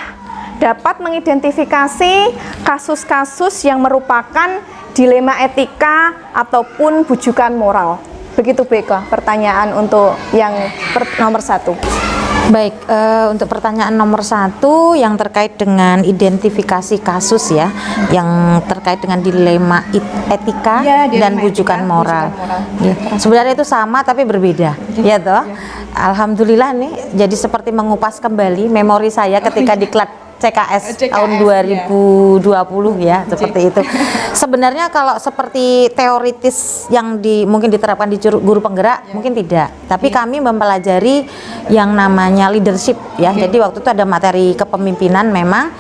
S1: dapat mengidentifikasi kasus-kasus yang merupakan dilema etika ataupun bujukan moral? Begitu Bu Eka, pertanyaan untuk yang nomor 1.
S3: Baik, untuk pertanyaan nomor 1 yang terkait dengan identifikasi kasus ya, yang terkait dengan dilema etika
S1: Ya, dilema
S3: dan bujukan
S1: etika,
S3: moral.
S1: bujukan moral.
S3: Ya, sebenarnya itu sama tapi berbeda, ya toh. Alhamdulillah nih, jadi seperti mengupas kembali memori saya ketika diklat CKS tahun 2020 ya, seperti itu. Sebenarnya kalau seperti teoritis yang mungkin diterapkan di guru penggerak mungkin tidak, tapi kami mempelajari yang namanya leadership ya. Jadi waktu itu ada materi kepemimpinan memang.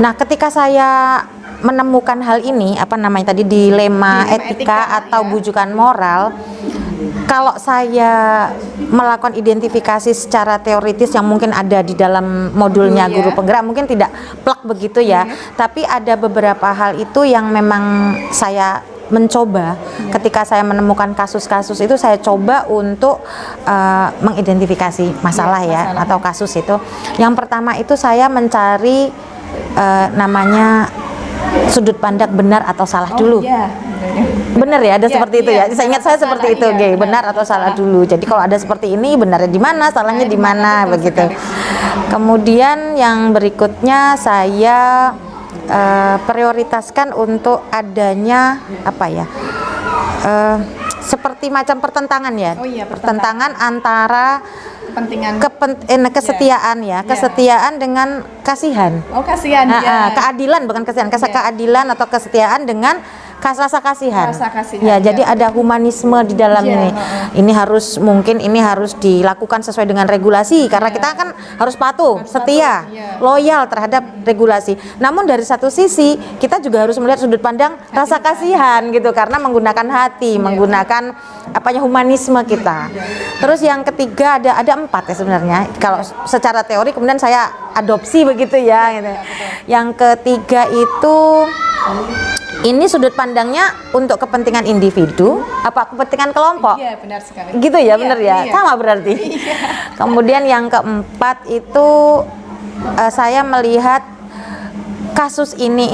S3: Nah, ketika saya menemukan hal ini, apa namanya tadi, dilema etika atau bujukan moral, kalau saya melakukan identifikasi secara teoritis yang mungkin ada di dalam modulnya guru penggerak mungkin tidak plak begitu ya, tapi ada beberapa hal itu yang memang saya mencoba ketika saya menemukan kasus-kasus itu, saya coba untuk mengidentifikasi masalah ya atau kasus itu. Yang pertama itu saya mencari namanya sudut pandang benar atau salah dulu. Benar ya, ada seperti itu ya. Saya ingat saya seperti itu, benar atau salah dulu. Jadi kalau ada seperti ini, benarnya di mana, salahnya di mana, begitu. Kemudian yang berikutnya saya prioritaskan untuk adanya apa ya? Seperti macam pertentangan ya. Pertentangan antara kesetiaan ya, kesetiaan dengan kasihan.
S1: Kasihan ya.
S3: Keadilan, bukan kasihan, keadilan atau kesetiaan dengan rasa kasihan. Ya, jadi ada humanisme di dalam ini. Ini harus dilakukan sesuai dengan regulasi karena kita kan harus patuh, setia, loyal terhadap regulasi. Namun dari satu sisi kita juga harus melihat sudut pandang rasa kasihan gitu, karena menggunakan hati, menggunakan humanisme kita. Terus yang ketiga ada 4 ya sebenarnya. Kalau secara teori kemudian saya adopsi begitu ya gitu. Yang ketiga itu ini sudut pandangnya untuk kepentingan individu apa kepentingan kelompok?
S1: Iya, benar sekali.
S3: Gitu ya, benar ya. Sama berarti. Kemudian yang keempat itu saya melihat kasus ini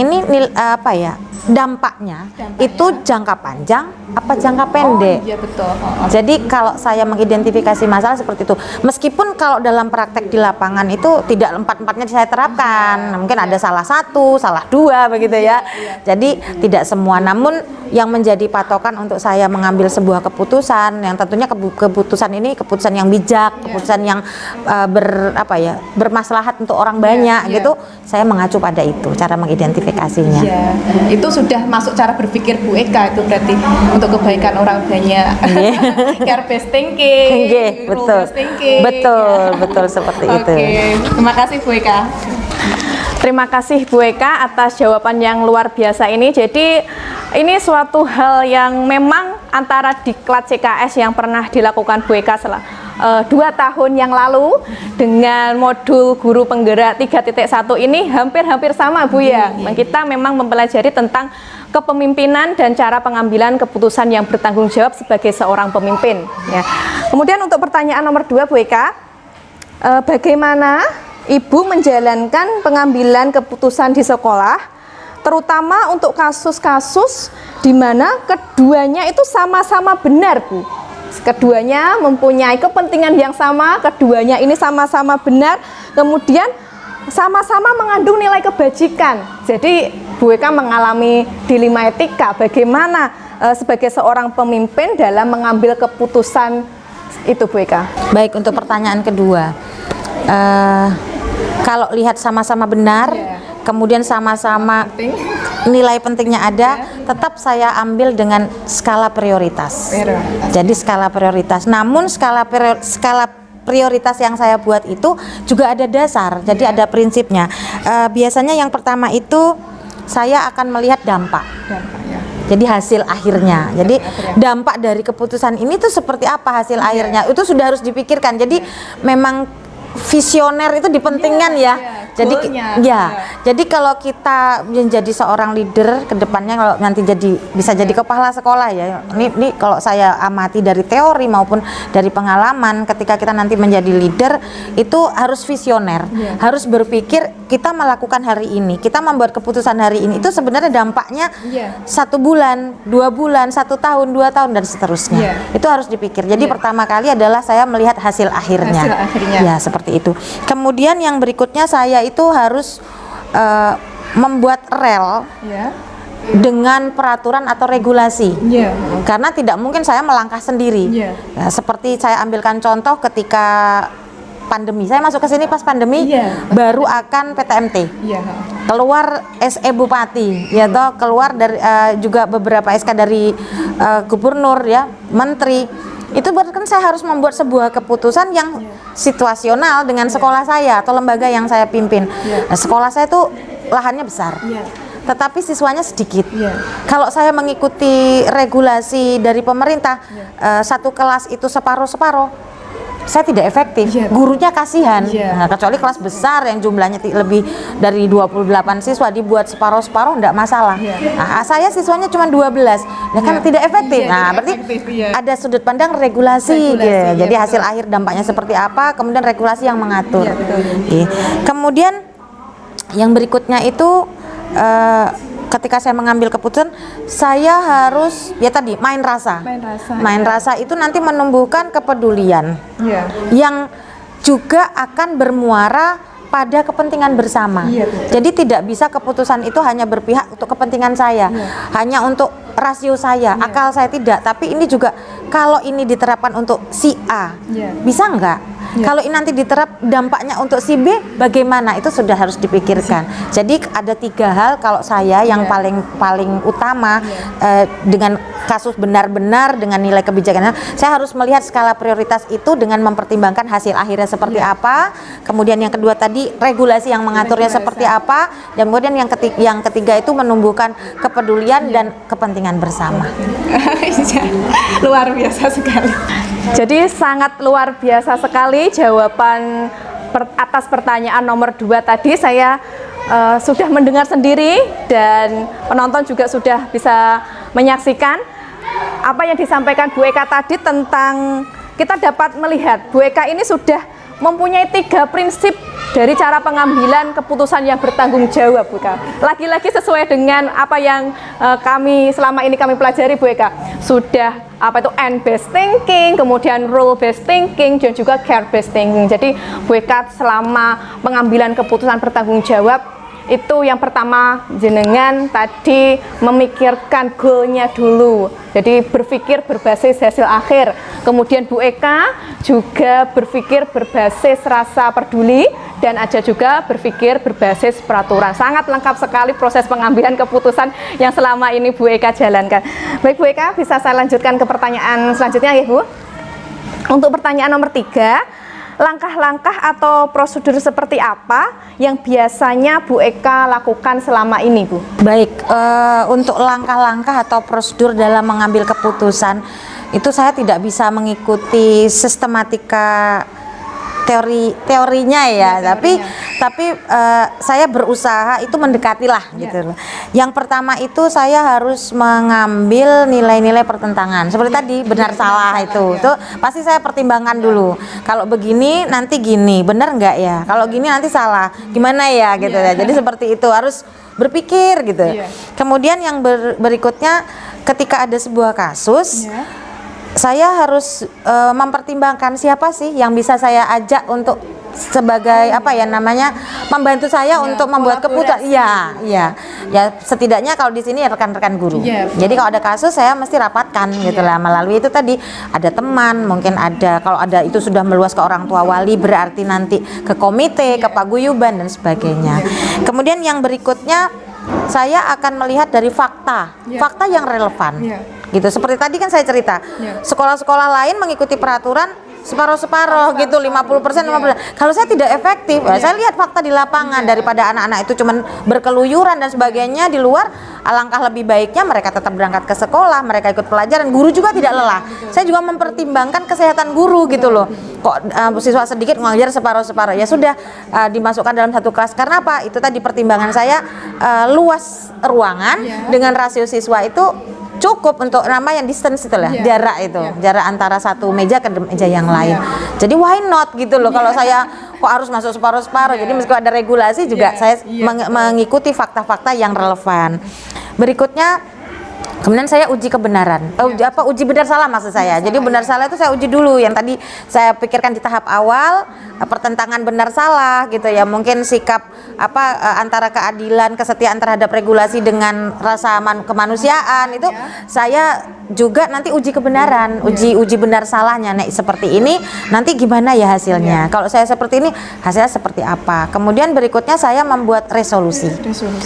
S3: apa ya? Dampaknya itu jangka panjang apa jangka pendek.
S1: Iya, betul.
S3: Jadi kalau saya mengidentifikasi masalah seperti itu, meskipun kalau dalam praktek di lapangan itu tidak 4-4-nya saya terapkan, mungkin ada salah 1, salah 2 begitu ya. Jadi tidak semua, namun yang menjadi patokan untuk saya mengambil sebuah keputusan yang tentunya keputusan ini keputusan yang bijak, keputusan yang bermaslahat untuk orang banyak gitu, saya mengacu pada itu cara mengidentifikasinya.
S1: Iya. Itu sudah masuk cara berpikir Bu Eka itu berarti untuk kebaikan orang banyak. Care based thinking.
S3: Betul. Betul seperti itu.
S1: Terima kasih Bu Eka. Terima kasih Bu Eka atas jawaban yang luar biasa ini. Jadi ini suatu hal yang memang antara diklat CKS yang pernah dilakukan Bu Eka 2 tahun yang lalu dengan modul guru penggerak 3.1 ini hampir sama Bu ya. Kita memang mempelajari tentang kepemimpinan dan cara pengambilan keputusan yang bertanggung jawab sebagai seorang pemimpin ya. Kemudian untuk pertanyaan nomor 2 Bu Eka, bagaimana Ibu menjalankan pengambilan keputusan di sekolah, terutama untuk kasus-kasus di mana keduanya itu sama-sama benar Bu. Keduanya mempunyai kepentingan yang sama, keduanya ini sama-sama benar, kemudian sama-sama mengandung nilai kebajikan. Jadi Bu Eka mengalami dilema etika, bagaimana sebagai seorang pemimpin dalam mengambil keputusan itu Bu Eka.
S3: Baik, untuk pertanyaan kedua, kalau lihat sama-sama benar, kemudian sama-sama nilai pentingnya ada, tetap saya ambil dengan skala prioritas. Jadi skala prioritas. Namun skala prioritas yang saya buat itu juga ada dasar. Jadi ada prinsipnya. Biasanya yang pertama itu saya akan melihat dampak. Jadi hasil akhirnya. Jadi dampak dari keputusan ini tuh seperti apa hasil akhirnya? Itu sudah harus dipikirkan. Jadi memang visioner itu dipentingkan ya. Jadi
S1: goalnya.
S3: ya, jadi kalau kita menjadi seorang leader ke depannya, kalau nanti bisa jadi kepala sekolah ya. Ini kalau saya amati dari teori maupun dari pengalaman, ketika kita nanti menjadi leader itu harus visioner, harus berpikir kita melakukan hari ini, kita membuat keputusan hari ini itu sebenarnya dampaknya 1 bulan, 2 bulan, 1 tahun, 2 tahun dan seterusnya. Itu harus dipikir. Jadi pertama kali adalah saya melihat hasil akhirnya. Ya, seperti itu. Kemudian yang berikutnya saya itu harus membuat rel dengan peraturan atau regulasi. Karena tidak mungkin saya melangkah sendiri. Ya, seperti saya ambilkan contoh ketika pandemi. Saya masuk ke sini pas pandemi, baru akan PTMT. Keluar SE Bupati, ya toh, keluar dari juga beberapa SK dari gubernur ya, menteri. Itu berarti kan saya harus membuat sebuah keputusan yang situasional dengan sekolah saya atau lembaga yang saya pimpin. Nah, sekolah saya itu lahannya besar. Tetapi siswanya sedikit. Kalau saya mengikuti regulasi dari pemerintah, satu kelas itu separuh-separuh, saya tidak efektif. Gurunya kasihan. Nah, kecuali kelas besar yang jumlahnya lebih dari 28 siswa dibuat separuh-separuh enggak masalah. Nah, saya siswanya cuma 12. Nah, kan tidak efektif. Nah, berarti ada sudut pandang regulasi gitu. Jadi hasil akhir dampaknya seperti apa, kemudian regulasi yang mengatur. Kemudian yang berikutnya itu ketika saya mengambil keputusan, saya harus ya tadi main rasa. Main rasa itu nanti menumbuhkan kepedulian yang juga akan bermuara pada kepentingan bersama. Jadi tidak bisa keputusan itu hanya berpihak untuk kepentingan saya, hanya untuk rasio saya, akal saya tidak. Tapi ini juga kalau ini diterapkan untuk si A, bisa enggak? Kalau ini nanti diterap dampaknya untuk si B, bagaimana? Itu sudah harus dipikirkan. Jadi ada 3 hal kalau saya yang paling utama dengan kasus benar-benar dengan nilai kebijakannya, saya harus melihat skala prioritas itu dengan mempertimbangkan hasil akhirnya seperti apa. Kemudian yang kedua tadi regulasi yang mengaturnya seperti apa, dan kemudian yang ketiga itu menumbuhkan kepedulian dan kepentingan bersama.
S1: Luar biasa sekali. Jadi sangat luar biasa sekali jawaban atas pertanyaan nomor 2 tadi. Saya sudah mendengar sendiri dan penonton juga sudah bisa menyaksikan apa yang disampaikan Bu Eka tadi tentang kita dapat melihat Bu Eka ini sudah mempunyai 3 prinsip dari cara pengambilan keputusan yang bertanggung jawab, Bu Eka. Lagi-lagi sesuai dengan apa yang selama ini kami pelajari, Bu Eka. Sudah apa itu end based thinking, kemudian rule based thinking, dan juga care based thinking. Jadi Bu Eka selama pengambilan keputusan bertanggung jawab itu yang pertama jenengan tadi memikirkan goalnya dulu, jadi berpikir berbasis hasil akhir. Kemudian Bu Eka juga berpikir berbasis rasa peduli dan ada juga berpikir berbasis peraturan. Sangat lengkap sekali proses pengambilan keputusan yang selama ini Bu Eka jalankan. Baik Bu Eka, bisa saya lanjutkan ke pertanyaan selanjutnya ya Bu. Untuk pertanyaan nomor 3, langkah-langkah atau prosedur seperti apa yang biasanya Bu Eka lakukan selama ini, Bu?
S3: Baik, untuk langkah-langkah atau prosedur dalam mengambil keputusan itu saya tidak bisa mengikuti sistematika teorinya ya, tapi saya berusaha itu mendekati lah gitu. Yang pertama itu saya harus mengambil nilai-nilai pertentangan seperti tadi benar salah itu pasti saya pertimbangkan dulu. Kalau begini nanti gini, benar nggak ya? Kalau gini nanti salah, gimana ya gitu ya. Jadi seperti itu harus berpikir gitu. Kemudian yang berikutnya ketika ada sebuah kasus, saya harus mempertimbangkan siapa sih yang bisa saya ajak untuk sebagai apa ya namanya membantu saya untuk membuat keputusan. Ya setidaknya kalau di sini ya rekan-rekan guru. Jadi kalau ada kasus saya mesti rapatkan gitulah melalui itu tadi ada teman, mungkin ada kalau ada itu sudah meluas ke orang tua wali berarti nanti ke komite, ke paguyuban dan sebagainya. Kemudian yang berikutnya saya akan melihat dari fakta yang relevan. gitu. Seperti tadi kan saya cerita, sekolah-sekolah lain mengikuti peraturan separuh-separuh gitu, 50%, 50%. Kalau saya tidak efektif, saya lihat fakta di lapangan, daripada anak-anak itu cuman berkeluyuran dan sebagainya di luar, alangkah lebih baiknya mereka tetap berangkat ke sekolah, mereka ikut pelajaran, guru juga tidak lelah. Saya juga mempertimbangkan kesehatan guru gitu loh. Kok siswa sedikit ngajar separuh-separuh, ya sudah dimasukkan dalam satu kelas. Karena apa? Itu tadi pertimbangan saya, luas ruangan dengan rasio siswa itu cukup untuk namanya distance itu lah, jarak itu, jarak antara satu meja ke meja yang lain. Jadi why not gitu loh. Kalau saya kok harus masuk separuh-separuh, jadi meskipun ada regulasi juga saya mengikuti fakta-fakta yang relevan. Berikutnya, kemudian saya uji kebenaran, uji benar salah maksud saya. Jadi benar salah itu saya uji dulu. Yang tadi saya pikirkan di tahap awal, pertentangan benar salah gitu ya. Mungkin sikap antara keadilan, kesetiaan terhadap regulasi dengan rasa kemanusiaan itu saya juga nanti uji kebenaran, uji benar salahnya. Nek seperti ini nanti gimana ya hasilnya? Kalau saya seperti ini hasilnya seperti apa? Kemudian berikutnya saya membuat resolusi.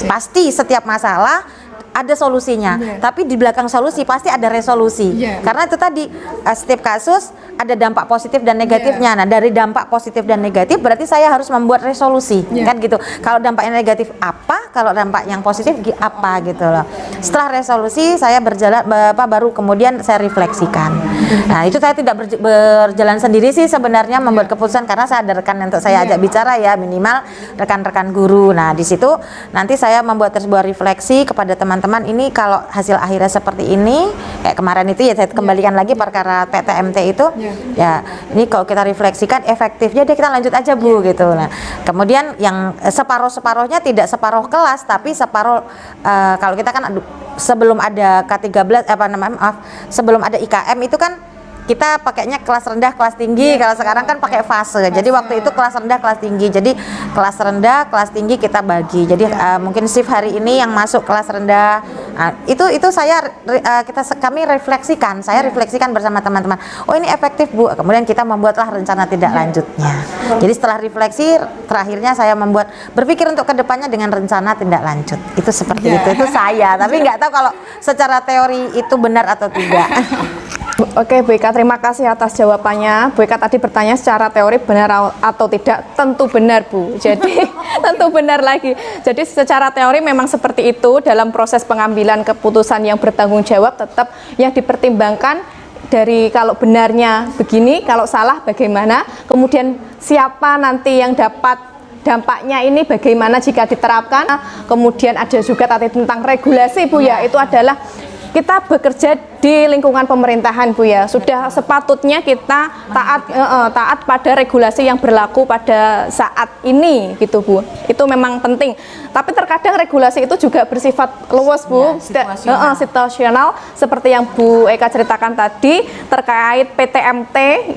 S3: Pasti setiap masalah ada solusinya, tapi di belakang solusi pasti ada resolusi. Karena itu tadi setiap kasus ada dampak positif dan negatifnya. Nah, dari dampak positif dan negatif berarti saya harus membuat resolusi, kan gitu. Kalau dampaknya negatif apa, kalau dampak yang positif apa gitu loh. Setelah resolusi saya baru kemudian saya refleksikan. Nah, itu saya tidak berjalan sendiri sih sebenarnya membuat keputusan, karena saya ada rekan untuk saya ajak bicara ya, minimal rekan-rekan guru. Nah, di situ nanti saya membuat sebuah refleksi kepada teman-teman, ini kalau hasil akhirnya seperti ini, kayak kemarin itu ya saya kembalikan lagi perkara PTMT itu, ya ini kalau kita refleksikan efektifnya deh kita lanjut aja Bu gitu. Nah, kemudian yang separuh-separuhnya tidak separuh kelas, tapi separuh kalau kita kan sebelum ada K13 sebelum ada IKM itu kan kita pakainya kelas rendah, kelas tinggi. Kalau sekarang kan pakai fase. Jadi waktu itu kelas rendah, kelas tinggi. Jadi kelas rendah, kelas tinggi kita bagi. Jadi mungkin shift hari ini yang masuk kelas rendah. Itu kami refleksikan. Saya refleksikan bersama teman-teman. Oh, ini efektif Bu. Kemudian kita membuatlah rencana tindak lanjutnya. Jadi setelah refleksi, terakhirnya saya berpikir untuk kedepannya dengan rencana tindak lanjut. Itu seperti itu. Itu saya. Tapi nggak tahu kalau secara teori itu benar atau tidak.
S1: Oke Bu Eka, terima kasih atas jawabannya. Bu Eka tadi bertanya secara teori benar atau tidak, tentu benar Bu. Jadi tentu benar lagi. Jadi secara teori memang seperti itu. Dalam proses pengambilan keputusan yang bertanggung jawab, tetap yang dipertimbangkan dari kalau benarnya begini, kalau salah bagaimana, kemudian siapa nanti yang dapat dampaknya ini bagaimana jika diterapkan. Kemudian ada juga tadi tentang regulasi Bu ya, itu adalah kita bekerja di lingkungan pemerintahan Bu ya, sudah sepatutnya kita taat pada regulasi yang berlaku pada saat ini gitu Bu. Itu memang penting. Tapi terkadang regulasi itu juga bersifat luas Bu, situasional seperti yang Bu Eka ceritakan tadi terkait PTMT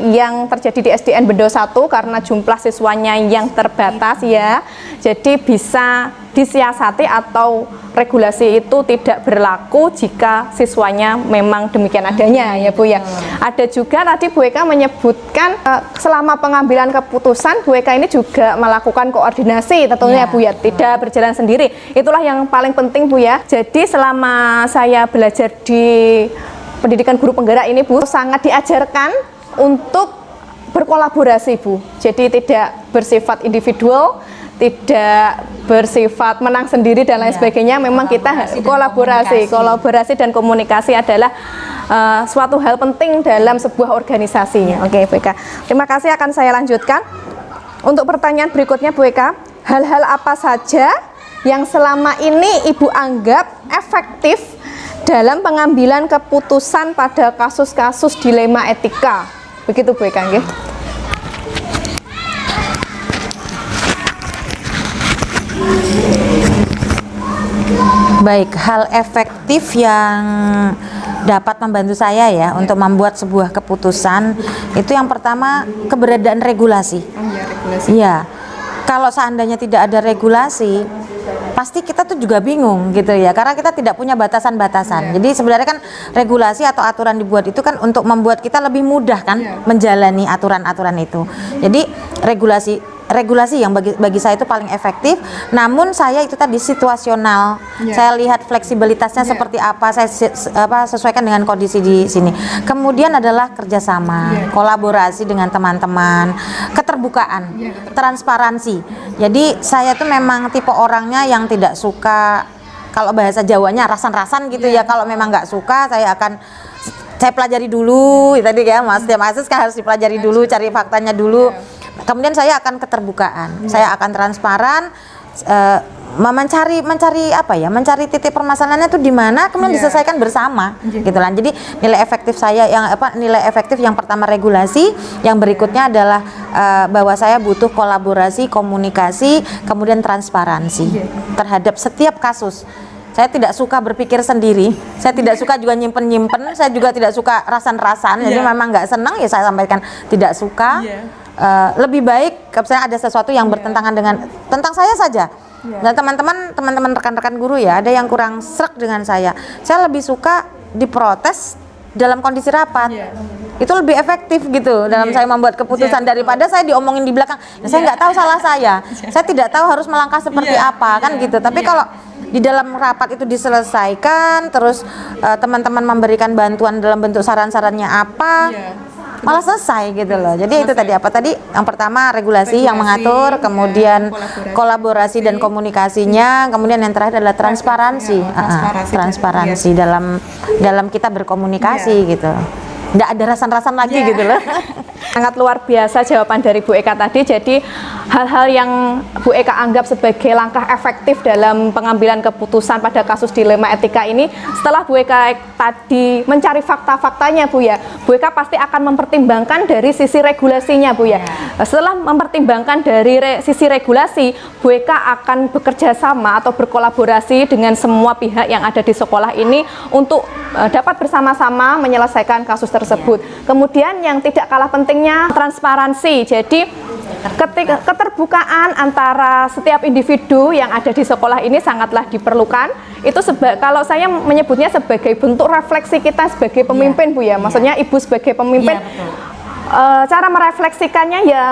S1: yang terjadi di SDN Bendo 1 karena jumlah siswanya yang terbatas ya. Jadi bisa disiasati atau regulasi itu tidak berlaku jika siswanya memang demikian adanya ya Bu ya. Ada juga tadi Bu Eka menyebutkan selama pengambilan keputusan Bu Eka ini juga melakukan koordinasi tentunya Bu ya, tidak berjalan sendiri. Itulah yang paling penting Bu ya. Jadi selama saya belajar di pendidikan guru penggerak ini Bu, sangat diajarkan untuk berkolaborasi Bu. Jadi tidak bersifat individual, tidak bersifat menang sendiri dan lain sebagainya. Memang kita kolaborasi dan komunikasi adalah suatu hal penting dalam sebuah organisasi. Oke Bu Eka, terima kasih. Akan saya lanjutkan untuk pertanyaan berikutnya Bu Eka. Hal-hal apa saja yang selama ini Ibu anggap efektif dalam pengambilan keputusan pada kasus-kasus dilema etika? Begitu Bu Eka nggih.
S3: Baik, hal efektif yang dapat membantu saya ya untuk membuat sebuah keputusan itu yang pertama keberadaan regulasi. Iya. Kalau seandainya tidak ada regulasi, pasti kita tuh juga bingung gitu ya, karena kita tidak punya batasan-batasan. Jadi sebenarnya kan regulasi atau aturan dibuat itu kan untuk membuat kita lebih mudah kan menjalani aturan-aturan itu. Jadi regulasi regulasi yang bagi saya itu paling efektif. Namun saya itu tadi situasional. Saya lihat fleksibilitasnya seperti apa, saya sesuaikan dengan kondisi di sini. Kemudian adalah kerjasama, kolaborasi dengan teman-teman, keterbukaan, transparansi. Jadi saya tuh memang tipe orangnya yang tidak suka, kalau bahasa Jawanya rasan-rasan gitu ya. Kalau memang nggak suka, saya pelajari dulu. Tadi ya Mas, setiap kasus kan harus dipelajari dulu, cari faktanya dulu. Kemudian saya akan keterbukaan, saya akan transparan, mencari titik permasalahannya itu di mana, kemudian diselesaikan bersama, gitu lah. Jadi nilai efektif yang pertama regulasi, yang berikutnya adalah bahwa saya butuh kolaborasi, komunikasi, kemudian transparansi terhadap setiap kasus. Saya tidak suka berpikir sendiri, saya tidak suka juga nyimpen-nyimpen, saya juga tidak suka rasan-rasan. Jadi memang nggak senang ya saya sampaikan tidak suka. Lebih baik misalnya ada sesuatu yang bertentangan dengan tentang saya saja. Dan teman-teman rekan-rekan guru ya, ada yang kurang srek dengan saya lebih suka diprotes dalam kondisi rapat. Itu lebih efektif gitu dalam saya membuat keputusan daripada saya diomongin di belakang. Nah, saya nggak tahu salah saya tidak tahu harus melangkah seperti apa kan gitu. Tapi kalau di dalam rapat itu diselesaikan, terus teman-teman memberikan bantuan dalam bentuk saran-sarannya apa, malah selesai gitu loh. Jadi itu tadi yang pertama regulasi yang mengatur, kemudian kolaborasi dan komunikasinya, kemudian yang terakhir adalah transparansi. Transparansi dalam kita berkomunikasi gitu. Nggak ada rasan-rasan lagi gitu loh.
S1: Sangat luar biasa jawaban dari Bu Eka tadi. Jadi hal-hal yang Bu Eka anggap sebagai langkah efektif dalam pengambilan keputusan pada kasus dilema etika ini, setelah Bu Eka tadi mencari fakta-faktanya Bu ya, Bu Eka pasti akan mempertimbangkan dari sisi regulasinya Bu ya. Setelah mempertimbangkan dari sisi regulasi, Bu Eka akan bekerja sama atau berkolaborasi dengan semua pihak yang ada di sekolah ini untuk dapat bersama-sama menyelesaikan kasus tersebut. Kemudian yang tidak kalah pentingnya transparansi. Jadi keterbukaan antara setiap individu yang ada di sekolah ini sangatlah diperlukan. Itu kalau saya menyebutnya sebagai bentuk refleksi kita sebagai pemimpin Bu ya. Maksudnya Ibu sebagai pemimpin, cara merefleksikannya ya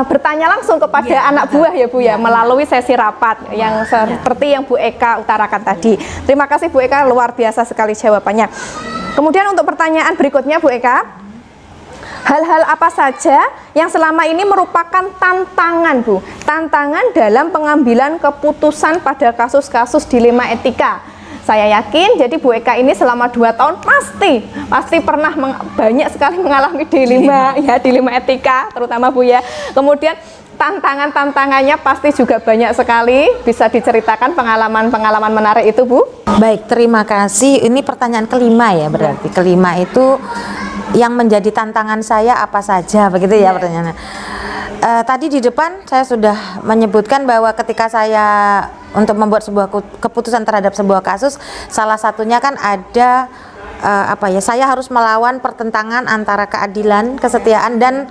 S1: bertanya langsung kepada anak buah ya Bu ya, melalui sesi rapat yang seperti yang Bu Eka utarakan tadi. Terima kasih Bu Eka, luar biasa sekali jawabannya. Kemudian untuk pertanyaan berikutnya Bu Eka, hal-hal apa saja yang selama ini merupakan tantangan Bu, tantangan dalam pengambilan keputusan pada kasus-kasus dilema etika? Saya yakin jadi Bu Eka ini selama 2 tahun pasti pernah banyak sekali mengalami dilema etika terutama Bu ya. Kemudian tantangannya pasti juga banyak sekali. Bisa diceritakan pengalaman-pengalaman menarik itu Bu?
S3: Baik, terima kasih. Ini pertanyaan kelima ya, berarti kelima itu yang menjadi tantangan saya apa saja, begitu ya pertanyaannya. Tadi di depan saya sudah menyebutkan bahwa ketika saya untuk membuat sebuah keputusan terhadap sebuah kasus, salah satunya kan ada saya harus melawan pertentangan antara keadilan, kesetiaan dan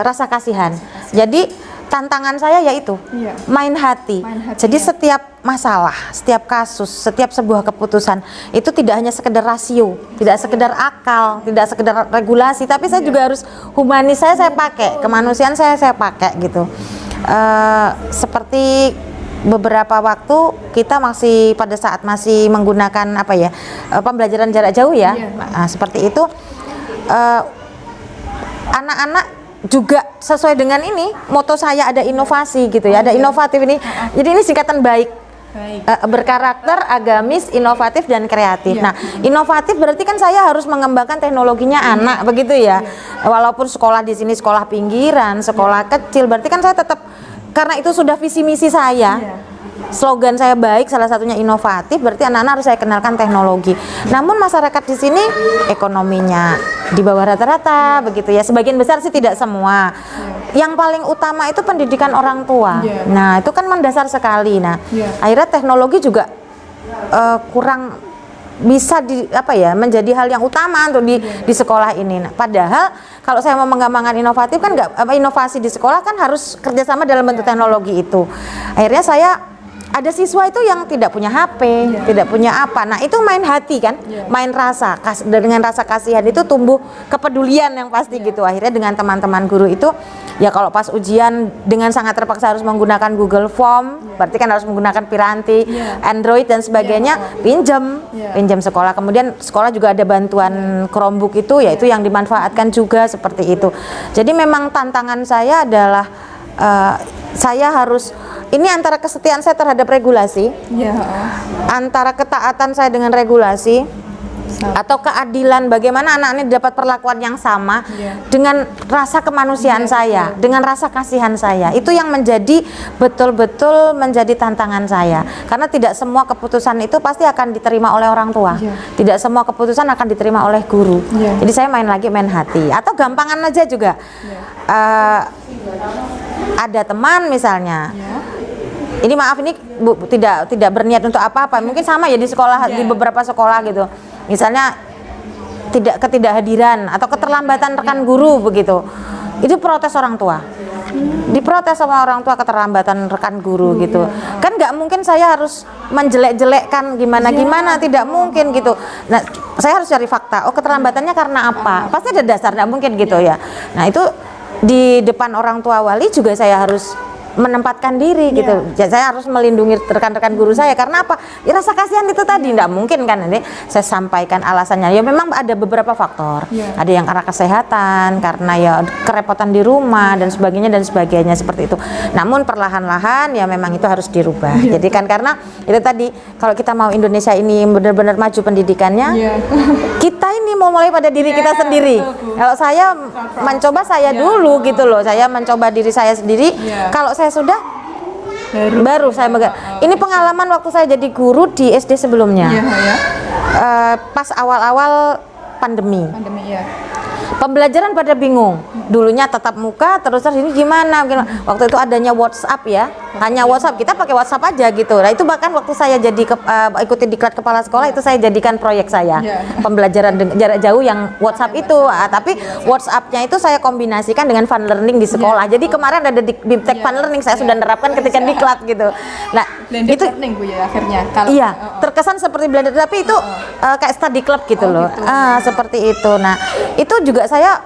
S3: rasa kasihan. Jadi tantangan saya yaitu main hati. Jadi setiap masalah, setiap kasus, setiap sebuah keputusan itu tidak hanya sekedar rasio, tidak sekedar akal, tidak sekedar regulasi, tapi saya juga harus humanis saya pakai, kemanusiaan saya pakai gitu. Seperti beberapa waktu kita pada saat masih menggunakan pembelajaran jarak jauh ya, seperti itu anak-anak juga sesuai dengan ini moto saya, ada inovasi gitu ya, ada inovatif ini. Jadi ini singkatan baik. Berkarakter, agamis, inovatif dan kreatif. Nah, inovatif berarti kan saya harus mengembangkan teknologinya anak, begitu ya. Walaupun sekolah di sini sekolah pinggiran, sekolah kecil, berarti kan saya tetap, karena itu sudah visi misi saya. Slogan saya baik, salah satunya inovatif, berarti anak-anak harus saya kenalkan teknologi. Namun masyarakat di sini ekonominya di bawah rata-rata, begitu ya. Sebagian besar sih, tidak semua. Yang paling utama itu pendidikan orang tua. Nah, itu kan mendasar sekali. Nah, akhirnya teknologi juga kurang bisa menjadi hal yang utama untuk di sekolah ini. Nah, padahal kalau saya mau mengembangkan inovatif kan inovasi di sekolah kan harus kerjasama dalam bentuk teknologi itu. Akhirnya saya ada siswa itu yang tidak punya HP, tidak punya apa. Nah, itu main hati kan, main rasa. Dengan rasa kasihan itu tumbuh kepedulian yang pasti gitu. Akhirnya dengan teman-teman guru itu, ya kalau pas ujian dengan sangat terpaksa harus menggunakan Google Form, berarti kan harus menggunakan piranti, Android dan sebagainya, pinjam sekolah. Kemudian sekolah juga ada bantuan Chromebook itu, yaitu yang dimanfaatkan juga seperti itu. Jadi memang tantangan saya adalah saya harus, ini antara kesetiaan saya terhadap regulasi, antara ketaatan saya dengan regulasi, atau keadilan bagaimana anak ini dapat perlakuan yang sama dengan rasa kemanusiaan saya, dengan rasa kasihan saya. Itu yang menjadi betul-betul menjadi tantangan saya. Karena tidak semua keputusan itu pasti akan diterima oleh orang tua. Tidak semua keputusan akan diterima oleh guru. Jadi saya main hati. Atau gampangan aja juga. Ada teman misalnya, ini maaf ini Bu, tidak berniat untuk apa-apa, mungkin sama ya di sekolah, di beberapa sekolah gitu, misalnya ketidakhadiran atau keterlambatan rekan guru begitu, itu protes orang tua, diprotes sama orang tua keterlambatan rekan guru gitu, kan nggak mungkin saya harus menjelek-jelekkan gimana-gimana, tidak mungkin gitu. Nah, saya harus cari fakta, oh keterlambatannya karena apa, pasti ada dasar, nggak mungkin gitu ya. Nah, itu di depan orang tua wali juga saya harus menempatkan diri gitu. Saya harus melindungi rekan-rekan guru saya karena apa? Ya rasa kasihan itu tadi, tidak mungkin kan nanti saya sampaikan alasannya. Ya memang ada beberapa faktor. Ada yang karena kesehatan, karena ya kerepotan di rumah dan sebagainya seperti itu. Namun perlahan-lahan ya memang itu harus dirubah. Jadi kan karena itu tadi, kalau kita mau Indonesia ini benar-benar maju pendidikannya, kita ini mau mulai pada diri kita sendiri. Kalau saya mencoba saya dulu gitu loh. Saya mencoba diri saya sendiri. Kalau saya sudah baru saya ini pengalaman waktu saya jadi guru di SD sebelumnya, pas awal-awal pandemi, pembelajaran pada bingung, dulunya tatap muka terus ini gimana, waktu itu adanya WhatsApp ya, hanya WhatsApp, kita pakai WhatsApp aja gitu. Nah itu bahkan waktu saya jadi ikuti diklat kepala sekolah itu saya jadikan proyek saya, pembelajaran jarak jauh yang WhatsApp itu, tapi WhatsApp-nya itu saya kombinasikan dengan fun learning di sekolah. Jadi kemarin ada di BIMTEK fun learning saya sudah nerapkan ketika diklat gitu. Nah
S1: blended
S3: itu
S1: learning Bu ya akhirnya. Kalau
S3: terkesan seperti blended, tapi itu kayak study club gitu loh. Seperti itu. Nah itu juga saya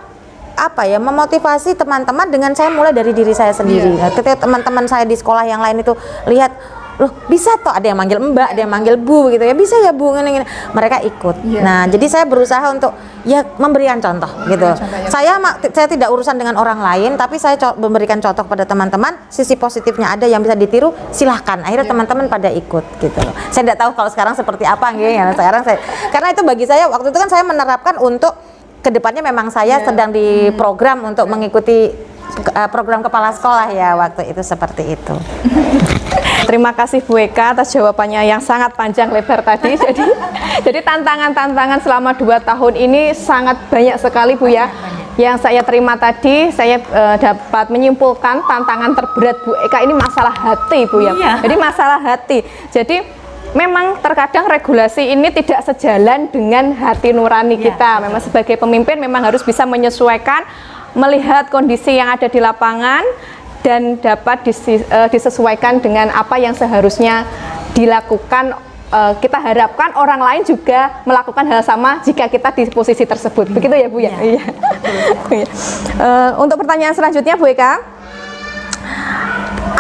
S3: memotivasi teman-teman dengan saya mulai dari diri saya sendiri. Ketika teman-teman saya di sekolah yang lain itu lihat, loh bisa toh, ada yang manggil Mbak, ada yang manggil Bu gitu ya, bisa ya Bu, gini. Mereka ikut. Nah jadi saya berusaha untuk ya memberikan contoh gitu. Saya tidak urusan dengan orang lain, tapi saya memberikan contoh pada teman-teman, sisi positifnya ada yang bisa ditiru, silahkan. Akhirnya teman-teman pada ikut gitu. Saya tidak tahu kalau sekarang seperti apa gitu ya. Karena itu bagi saya waktu itu kan saya menerapkan untuk kedepannya memang saya sedang diprogram untuk mengikuti program kepala sekolah ya, waktu itu seperti itu.
S1: Terima kasih Bu Eka atas jawabannya yang sangat panjang lebar tadi. Jadi tantangan-tantangan selama 2 tahun ini sangat banyak sekali Bu ya. Yang saya terima tadi, saya dapat menyimpulkan tantangan terberat Bu Eka ini masalah hati Bu ya. Jadi masalah hati. Jadi memang terkadang regulasi ini tidak sejalan dengan hati nurani kita. Memang sebagai pemimpin memang harus bisa menyesuaikan, melihat kondisi yang ada di lapangan dan dapat disesuaikan dengan apa yang seharusnya dilakukan. Kita harapkan orang lain juga melakukan hal sama jika kita di posisi tersebut. Begitu ya Bu ya? Iya. Untuk pertanyaan selanjutnya Bu Eka,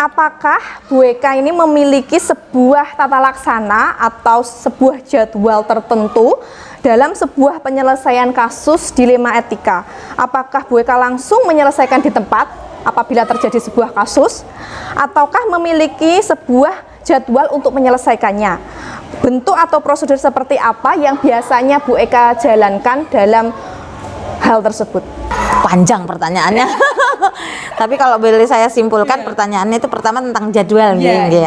S1: apakah Bu Eka ini memiliki sebuah tata laksana atau sebuah jadwal tertentu dalam sebuah penyelesaian kasus dilema etika? Apakah Bu Eka langsung menyelesaikan di tempat apabila terjadi sebuah kasus, ataukah memiliki sebuah jadwal untuk menyelesaikannya? Bentuk atau prosedur seperti apa yang biasanya Bu Eka jalankan dalam hal tersebut?
S3: Panjang pertanyaannya. Tapi kalau boleh saya simpulkan pertanyaannya itu pertama tentang jadwal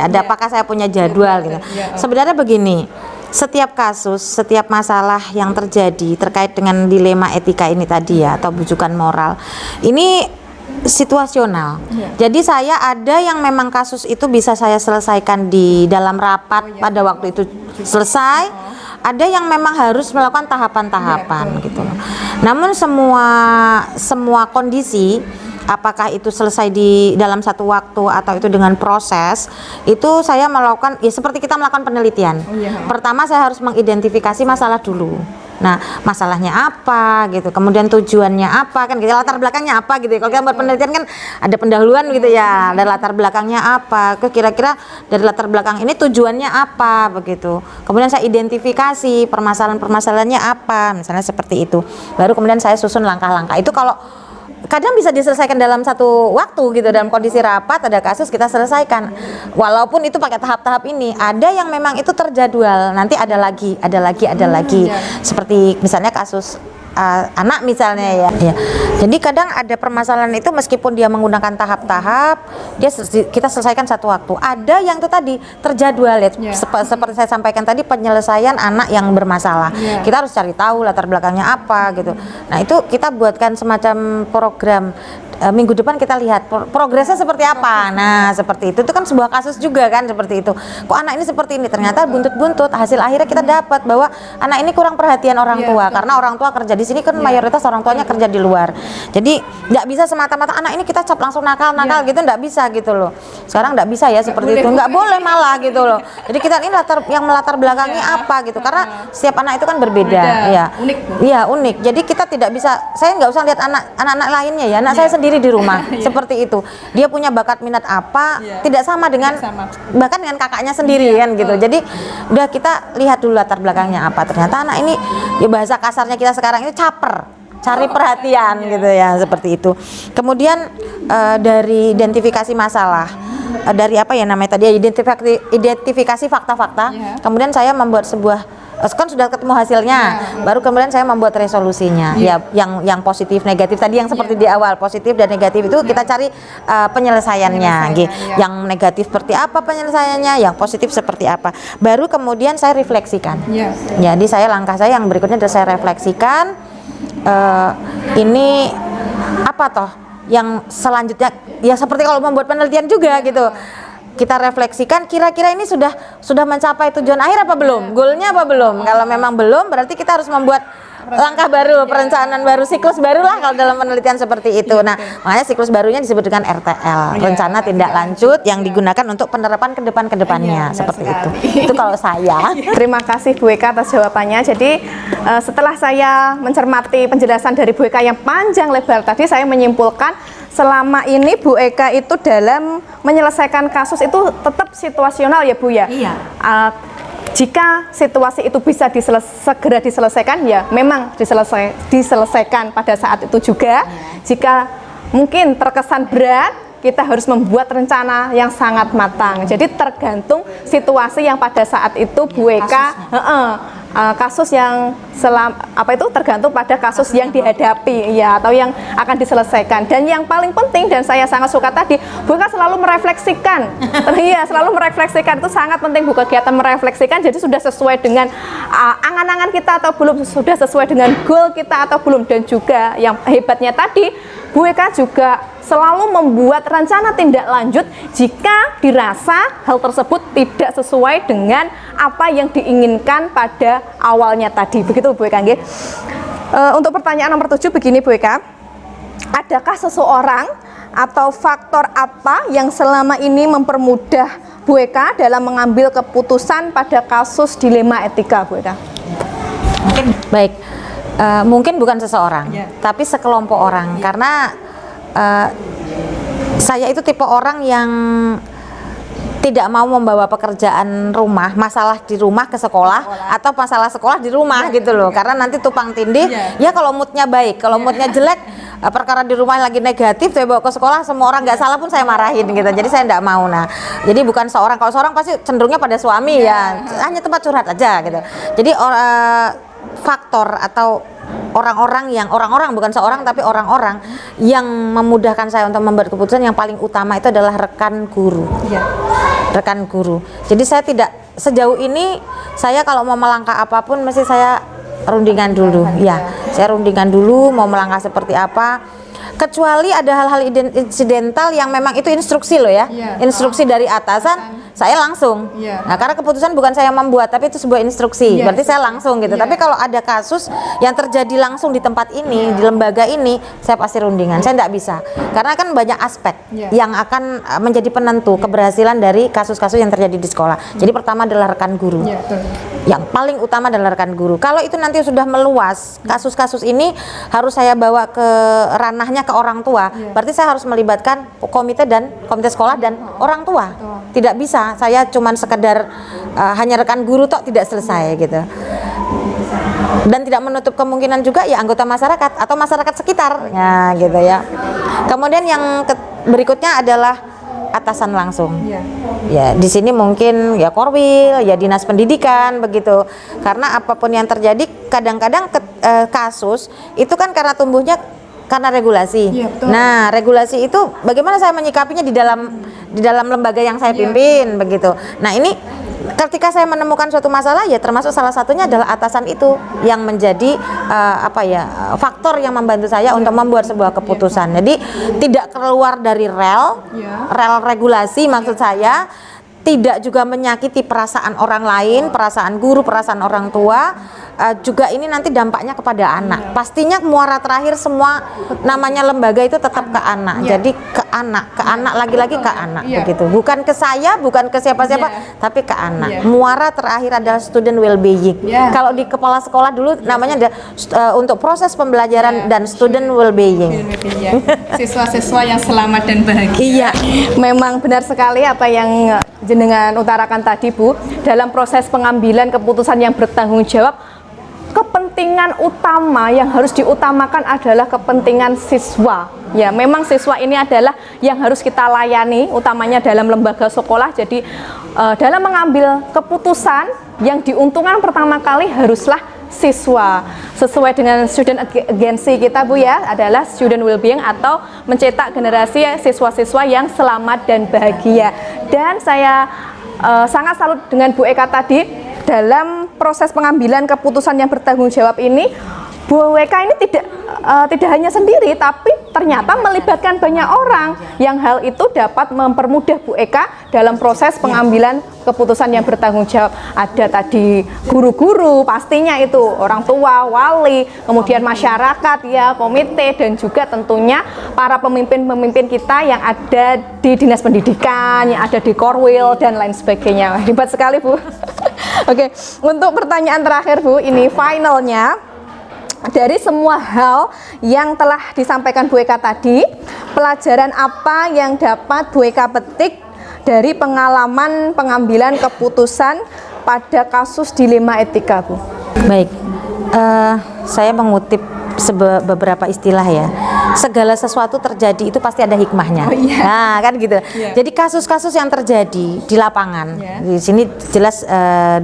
S3: apakah saya punya jadwal gitu. Sebenarnya begini, setiap kasus, setiap masalah yang terjadi terkait dengan dilema etika ini tadi ya, atau bujukan moral, ini situasional. Jadi saya ada yang memang kasus itu bisa saya selesaikan di dalam rapat pada waktu itu selesai, ada yang memang harus melakukan tahapan-tahapan gitu. Namun semua kondisi apakah itu selesai di dalam satu waktu atau itu dengan proses, itu saya melakukan ya seperti kita melakukan penelitian. Pertama saya harus mengidentifikasi masalah dulu. Nah, masalahnya apa gitu, kemudian tujuannya apa, kan gitu, latar belakangnya apa gitu. Kalau kita buat penelitian kan ada pendahuluan gitu ya, ada latar belakangnya apa, kira-kira dari latar belakang ini tujuannya apa begitu. Kemudian saya identifikasi permasalahan-permasalahannya apa, misalnya seperti itu. Baru kemudian saya susun langkah-langkah. Itu kalau kadang bisa diselesaikan dalam satu waktu gitu, dalam kondisi rapat ada kasus kita selesaikan, walaupun itu pakai tahap-tahap ini. Ada yang memang itu terjadwal, nanti ada lagi seperti misalnya kasus anak misalnya ya. Jadi kadang ada permasalahan itu meskipun dia menggunakan tahap-tahap, kita selesaikan satu waktu. Ada yang itu tadi terjadwal ya, seperti saya sampaikan tadi, penyelesaian anak yang bermasalah. Kita harus cari tahu latar belakangnya apa gitu. Nah itu kita buatkan semacam program. Minggu depan kita lihat progresnya seperti apa. Nah seperti itu kan sebuah kasus juga kan, seperti itu. Kok anak ini seperti ini, ternyata buntut-buntut. Hasil akhirnya kita dapat bahwa anak ini kurang perhatian orang tua, karena orang tua kerja di sini kan mayoritas orang tuanya kerja di luar. Jadi nggak bisa semata-mata anak ini kita cap langsung nakal gitu, nggak bisa gitu loh. Sekarang nggak bisa ya seperti itu, nggak boleh malah gitu loh. Jadi kita ini melatar belakangnya apa gitu, karena setiap anak itu kan berbeda. Iya unik. Jadi kita tidak bisa, saya nggak usah lihat anak-anak lainnya ya, anak saya sendiri di rumah seperti itu, dia punya bakat minat apa, tidak sama dengan bahkan dengan kakaknya sendiri kan gitu. Jadi udah kita lihat dulu latar belakangnya apa. Ternyata anak ini ya bahasa kasarnya kita sekarang ini caper, cari perhatian gitu ya, seperti itu. Kemudian dari identifikasi masalah, dari apa ya namanya tadi, identifikasi fakta-fakta. Kemudian saya membuat sebuah, kan sudah ketemu hasilnya, baru kemudian saya membuat resolusinya. Ya, yang positif negatif tadi, yang seperti di awal, positif dan negatif itu kita cari penyelesaiannya. Yang negatif seperti apa penyelesaiannya, yang positif seperti apa. Baru kemudian saya refleksikan. Jadi langkah saya yang berikutnya adalah saya refleksikan, ini apa toh yang selanjutnya, ya seperti kalau membuat penelitian juga gitu. Kita refleksikan kira-kira ini sudah mencapai tujuan akhir apa belum, goalnya apa belum. Kalau memang belum, berarti kita harus membuat langkah baru, perencanaan baru, siklus baru lah kalau dalam penelitian seperti itu. Nah makanya siklus barunya disebut dengan RTL, rencana tindak lanjut, yang digunakan untuk penerapan kedepannya seperti itu. Itu kalau saya.
S1: Terima kasih Bu Eka atas jawabannya. Jadi setelah saya mencermati penjelasan dari Bu Eka yang panjang lebar tadi, saya menyimpulkan selama ini Bu Eka itu dalam menyelesaikan kasus itu tetap situasional ya Bu ya. Jika situasi itu bisa segera diselesaikan, ya memang diselesaikan pada saat itu juga. Jika mungkin terkesan berat, kita harus membuat rencana yang sangat matang. Jadi tergantung situasi yang pada saat itu Bu Eka, kasus yang tergantung pada kasus yang dihadapi ya, atau yang akan diselesaikan. Dan yang paling penting, dan saya sangat suka tadi, Bu Eka selalu merefleksikan. Iya, selalu merefleksikan, itu sangat penting Bu, kegiatan merefleksikan. Jadi sudah sesuai dengan angan-angan kita atau belum, sudah sesuai dengan goal kita atau belum. Dan juga yang hebatnya tadi, Bu Eka juga selalu membuat rencana tindak lanjut jika dirasa hal tersebut tidak sesuai dengan apa yang diinginkan pada awalnya tadi. Begitu Bu Eka. Untuk pertanyaan nomor 7 begini Bu Eka, adakah seseorang atau faktor apa yang selama ini mempermudah Bu Eka dalam mengambil keputusan pada kasus dilema etika Bu Eka?
S3: Baik, mungkin bukan seseorang, tapi sekelompok orang. Karena saya itu tipe orang yang tidak mau membawa pekerjaan rumah, masalah di rumah ke sekolah, atau masalah sekolah di rumah gitu loh. Karena nanti tumpang tindih. Ya kalau moodnya baik, kalau moodnya jelek, perkara di rumah lagi negatif, saya bawa ke sekolah, semua orang nggak salah pun saya marahin gitu. Jadi saya tidak mau. Nah, jadi bukan seorang. Kalau seorang pasti cenderungnya pada suami ya, hanya tempat curhat aja gitu. Jadi faktor atau orang-orang bukan seorang tapi orang-orang yang memudahkan saya untuk membuat keputusan yang paling utama itu adalah rekan guru. Rekan guru. Jadi saya tidak, sejauh ini saya kalau mau melangkah apapun mesti saya rundingan dulu. Saya rundingan dulu mau melangkah seperti apa. Kecuali ada hal-hal insidental yang memang itu instruksi loh ya, instruksi dari atasan, saya langsung. Nah, karena keputusan bukan saya membuat, tapi itu sebuah instruksi. Berarti saya langsung gitu. Tapi kalau ada kasus yang terjadi langsung di tempat ini, di lembaga ini, saya pasti rundingan. Saya tidak bisa. Karena kan banyak aspek yang akan menjadi penentu keberhasilan dari kasus-kasus yang terjadi di sekolah. Jadi pertama adalah rekan guru. Yang paling utama adalah rekan guru. Kalau itu nanti sudah meluas, kasus-kasus ini harus saya bawa ke ranahnya ke orang tua. Berarti saya harus melibatkan komite sekolah dan orang tua. Tidak bisa saya cuman sekedar hanya rekan guru tok tidak selesai gitu. Dan tidak menutup kemungkinan juga ya anggota masyarakat atau masyarakat sekitar ya gitu ya. Kemudian yang berikutnya adalah atasan langsung. Ya di sini mungkin ya Korwil, ya dinas pendidikan begitu. Karena apapun yang terjadi kadang-kadang kasus itu kan karena tumbuhnya karena regulasi. Nah, regulasi itu bagaimana saya menyikapinya di dalam lembaga yang saya pimpin begitu. Nah, ini ketika saya menemukan suatu masalah ya termasuk salah satunya adalah atasan itu yang menjadi faktor yang membantu saya untuk membuat sebuah keputusan. Jadi tidak keluar dari rel regulasi maksud saya, tidak juga menyakiti perasaan orang lain, perasaan guru, perasaan orang tua. Juga ini nanti dampaknya kepada anak. Pastinya muara terakhir semua namanya lembaga itu tetap ke anak. Jadi ke anak lagi-lagi ke anak begitu. Bukan ke saya, bukan ke siapa-siapa, tapi ke anak. Muara terakhir adalah student well-being. Kalau di kepala sekolah dulu namanya ada untuk proses pembelajaran dan student well-being.
S1: Siswa-siswa yang selamat dan bahagia. Memang benar sekali apa yang jenengan utarakan tadi, Bu. Dalam proses pengambilan keputusan yang bertanggung jawab, kepentingan utama yang harus diutamakan adalah kepentingan siswa. Ya, memang siswa ini adalah yang harus kita layani, utamanya dalam lembaga sekolah. Jadi dalam mengambil keputusan yang diuntungkan pertama kali haruslah siswa. Sesuai dengan student agency kita, Bu ya, adalah student well-being atau mencetak generasi siswa-siswa yang selamat dan bahagia. Dan saya sangat salut dengan Bu Eka tadi. Dalam proses pengambilan keputusan yang bertanggung jawab ini, Bu Eka ini tidak hanya sendiri, tapi ternyata melibatkan banyak orang yang hal itu dapat mempermudah Bu Eka dalam proses pengambilan keputusan yang bertanggung jawab. Ada tadi guru-guru, pastinya itu orang tua, wali, kemudian masyarakat ya, komite, dan juga tentunya para pemimpin-pemimpin kita yang ada di dinas pendidikan, yang ada di Korwil dan lain sebagainya. Hebat sekali, Bu. Oke, untuk pertanyaan terakhir, Bu, ini finalnya. Dari semua hal yang telah disampaikan Bu Eka tadi, pelajaran apa yang dapat Bu Eka petik dari pengalaman pengambilan keputusan pada kasus dilema etika, Bu?
S3: Baik, saya mengutip beberapa istilah ya. Segala sesuatu terjadi itu pasti ada hikmahnya. Nah, kan gitu. Jadi kasus-kasus yang terjadi di lapangan, di sini jelas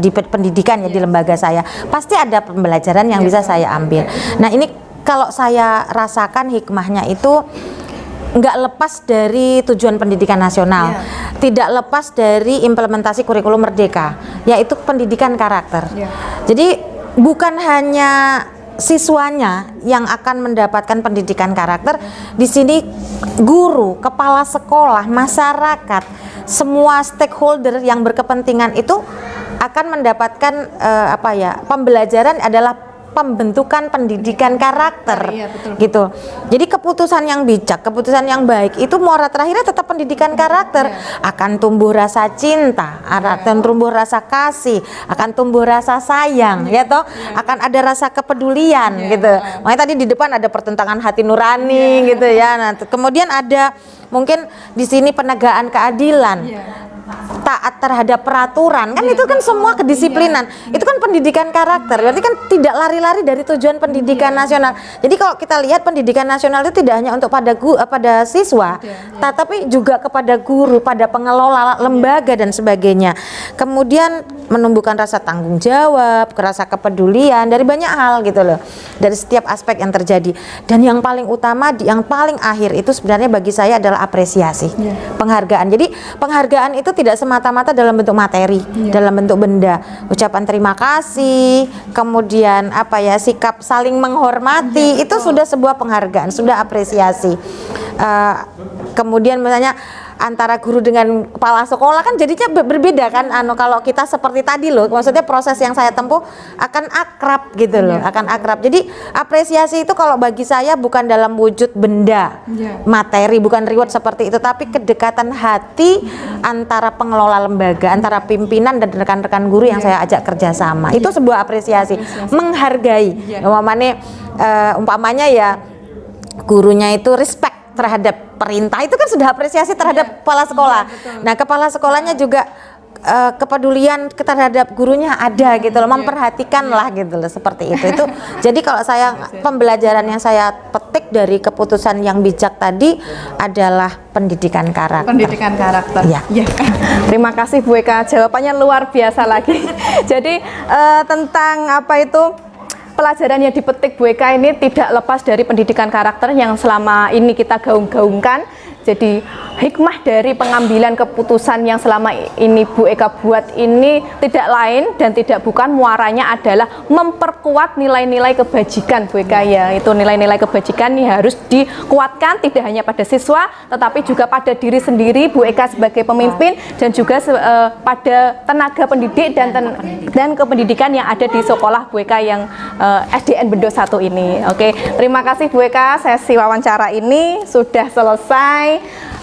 S3: di pendidikan ya, di lembaga saya, pasti ada pembelajaran yang bisa saya ambil. Nah, ini kalau saya rasakan hikmahnya itu nggak lepas dari tujuan pendidikan nasional, tidak lepas dari implementasi kurikulum merdeka, yaitu pendidikan karakter. Jadi bukan hanya siswanya yang akan mendapatkan pendidikan karakter, di sini guru, kepala sekolah, masyarakat, semua stakeholder yang berkepentingan itu akan mendapatkan pembelajaran adalah pembentukan pendidikan karakter, gitu. Jadi keputusan yang bijak, keputusan yang baik itu muara terakhirnya tetap pendidikan karakter. Akan tumbuh rasa cinta, akan tumbuh rasa kasih, akan tumbuh rasa sayang, ya toh. Akan ada rasa kepedulian, gitu. Makanya tadi di depan ada pertentangan hati nurani, gitu ya. Nah, kemudian ada mungkin di sini penegakan keadilan. Taat terhadap peraturan, kan itu kan semua kedisiplinan, itu kan pendidikan karakter, berarti kan tidak lari-lari dari tujuan pendidikan nasional. Jadi kalau kita lihat pendidikan nasional itu tidak hanya untuk pada siswa, tetapi juga kepada guru, pada pengelola lembaga dan sebagainya. Kemudian menumbuhkan rasa tanggung jawab, rasa kepedulian dari banyak hal gitu loh, dari setiap aspek yang terjadi. Dan yang paling utama, yang paling akhir itu sebenarnya bagi saya adalah apresiasi, penghargaan. Jadi penghargaan itu tidak semata-mata dalam bentuk materi, dalam bentuk benda, ucapan terima kasih, kemudian sikap saling menghormati, itu sudah sebuah penghargaan, sudah apresiasi. Kemudian misalnya antara guru dengan kepala sekolah kan jadinya berbeda kan. Kalau kita seperti tadi loh, maksudnya proses yang saya tempuh akan akrab gitu loh, akan akrab. Jadi apresiasi itu kalau bagi saya bukan dalam wujud benda, materi, bukan reward seperti itu, tapi kedekatan hati antara pengelola lembaga, antara pimpinan dan rekan-rekan guru yang saya ajak kerjasama. Itu sebuah apresiasi, menghargai. Umpamanya ya gurunya itu respect terhadap perintah, itu kan sudah apresiasi terhadap kepala sekolah. Nah, kepala sekolahnya juga kepedulian terhadap gurunya ada gitu loh, memperhatikan lah gitu loh, seperti itu. Jadi kalau saya pembelajaran yang saya petik dari keputusan yang bijak tadi adalah pendidikan karakter.
S1: Pendidikan karakter.
S3: Ya.
S1: Terima kasih Bu Eka, jawabannya luar biasa lagi. Jadi tentang apa itu pelajaran yang dipetik Bu Eka ini tidak lepas dari pendidikan karakter yang selama ini kita gaung-gaungkan. Jadi hikmah dari pengambilan keputusan yang selama ini Bu Eka buat ini tidak lain dan tidak bukan muaranya adalah memperkuat nilai-nilai kebajikan Bu Eka ya. Itu nilai-nilai kebajikan ini harus dikuatkan tidak hanya pada siswa tetapi juga pada diri sendiri Bu Eka sebagai pemimpin dan juga pada tenaga pendidik dan kependidikan yang ada di sekolah Bu Eka yang SDN Bendo 1 ini. Oke, terima kasih Bu Eka, sesi wawancara ini sudah selesai.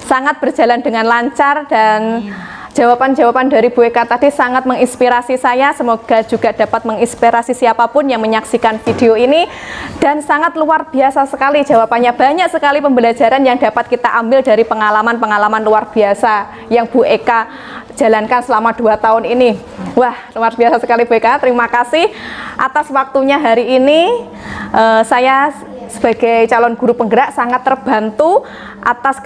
S1: Sangat berjalan dengan lancar dan jawaban-jawaban dari Bu Eka tadi sangat menginspirasi saya. Semoga juga dapat menginspirasi siapapun yang menyaksikan video ini. Dan sangat luar biasa sekali jawabannya. Banyak sekali pembelajaran yang dapat kita ambil dari pengalaman-pengalaman luar biasa yang Bu Eka jalankan selama 2 tahun ini. Wah, luar biasa sekali Bu Eka. Terima kasih atas waktunya hari ini. Saya sebagai calon guru penggerak sangat terbantu atas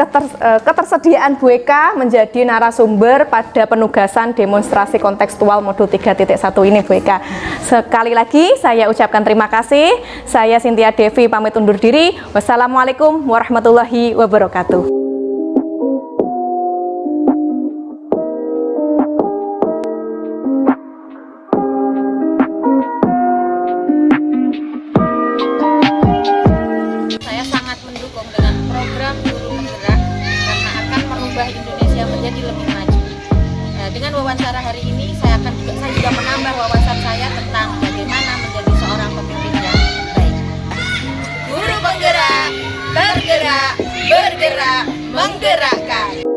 S1: ketersediaan Bu Eka menjadi narasumber pada penugasan demonstrasi kontekstual modul 3.1 ini Bu Eka. Sekali lagi saya ucapkan terima kasih. Saya Cynthia Devi pamit undur diri. Wassalamualaikum warahmatullahi wabarakatuh.
S3: Indonesia menjadi lebih maju. Dengan wawancara hari ini saya juga menambah wawasan saya tentang bagaimana menjadi seorang pemimpin yang baik. Guru penggerak, bergerak, bergerak, menggerakkan.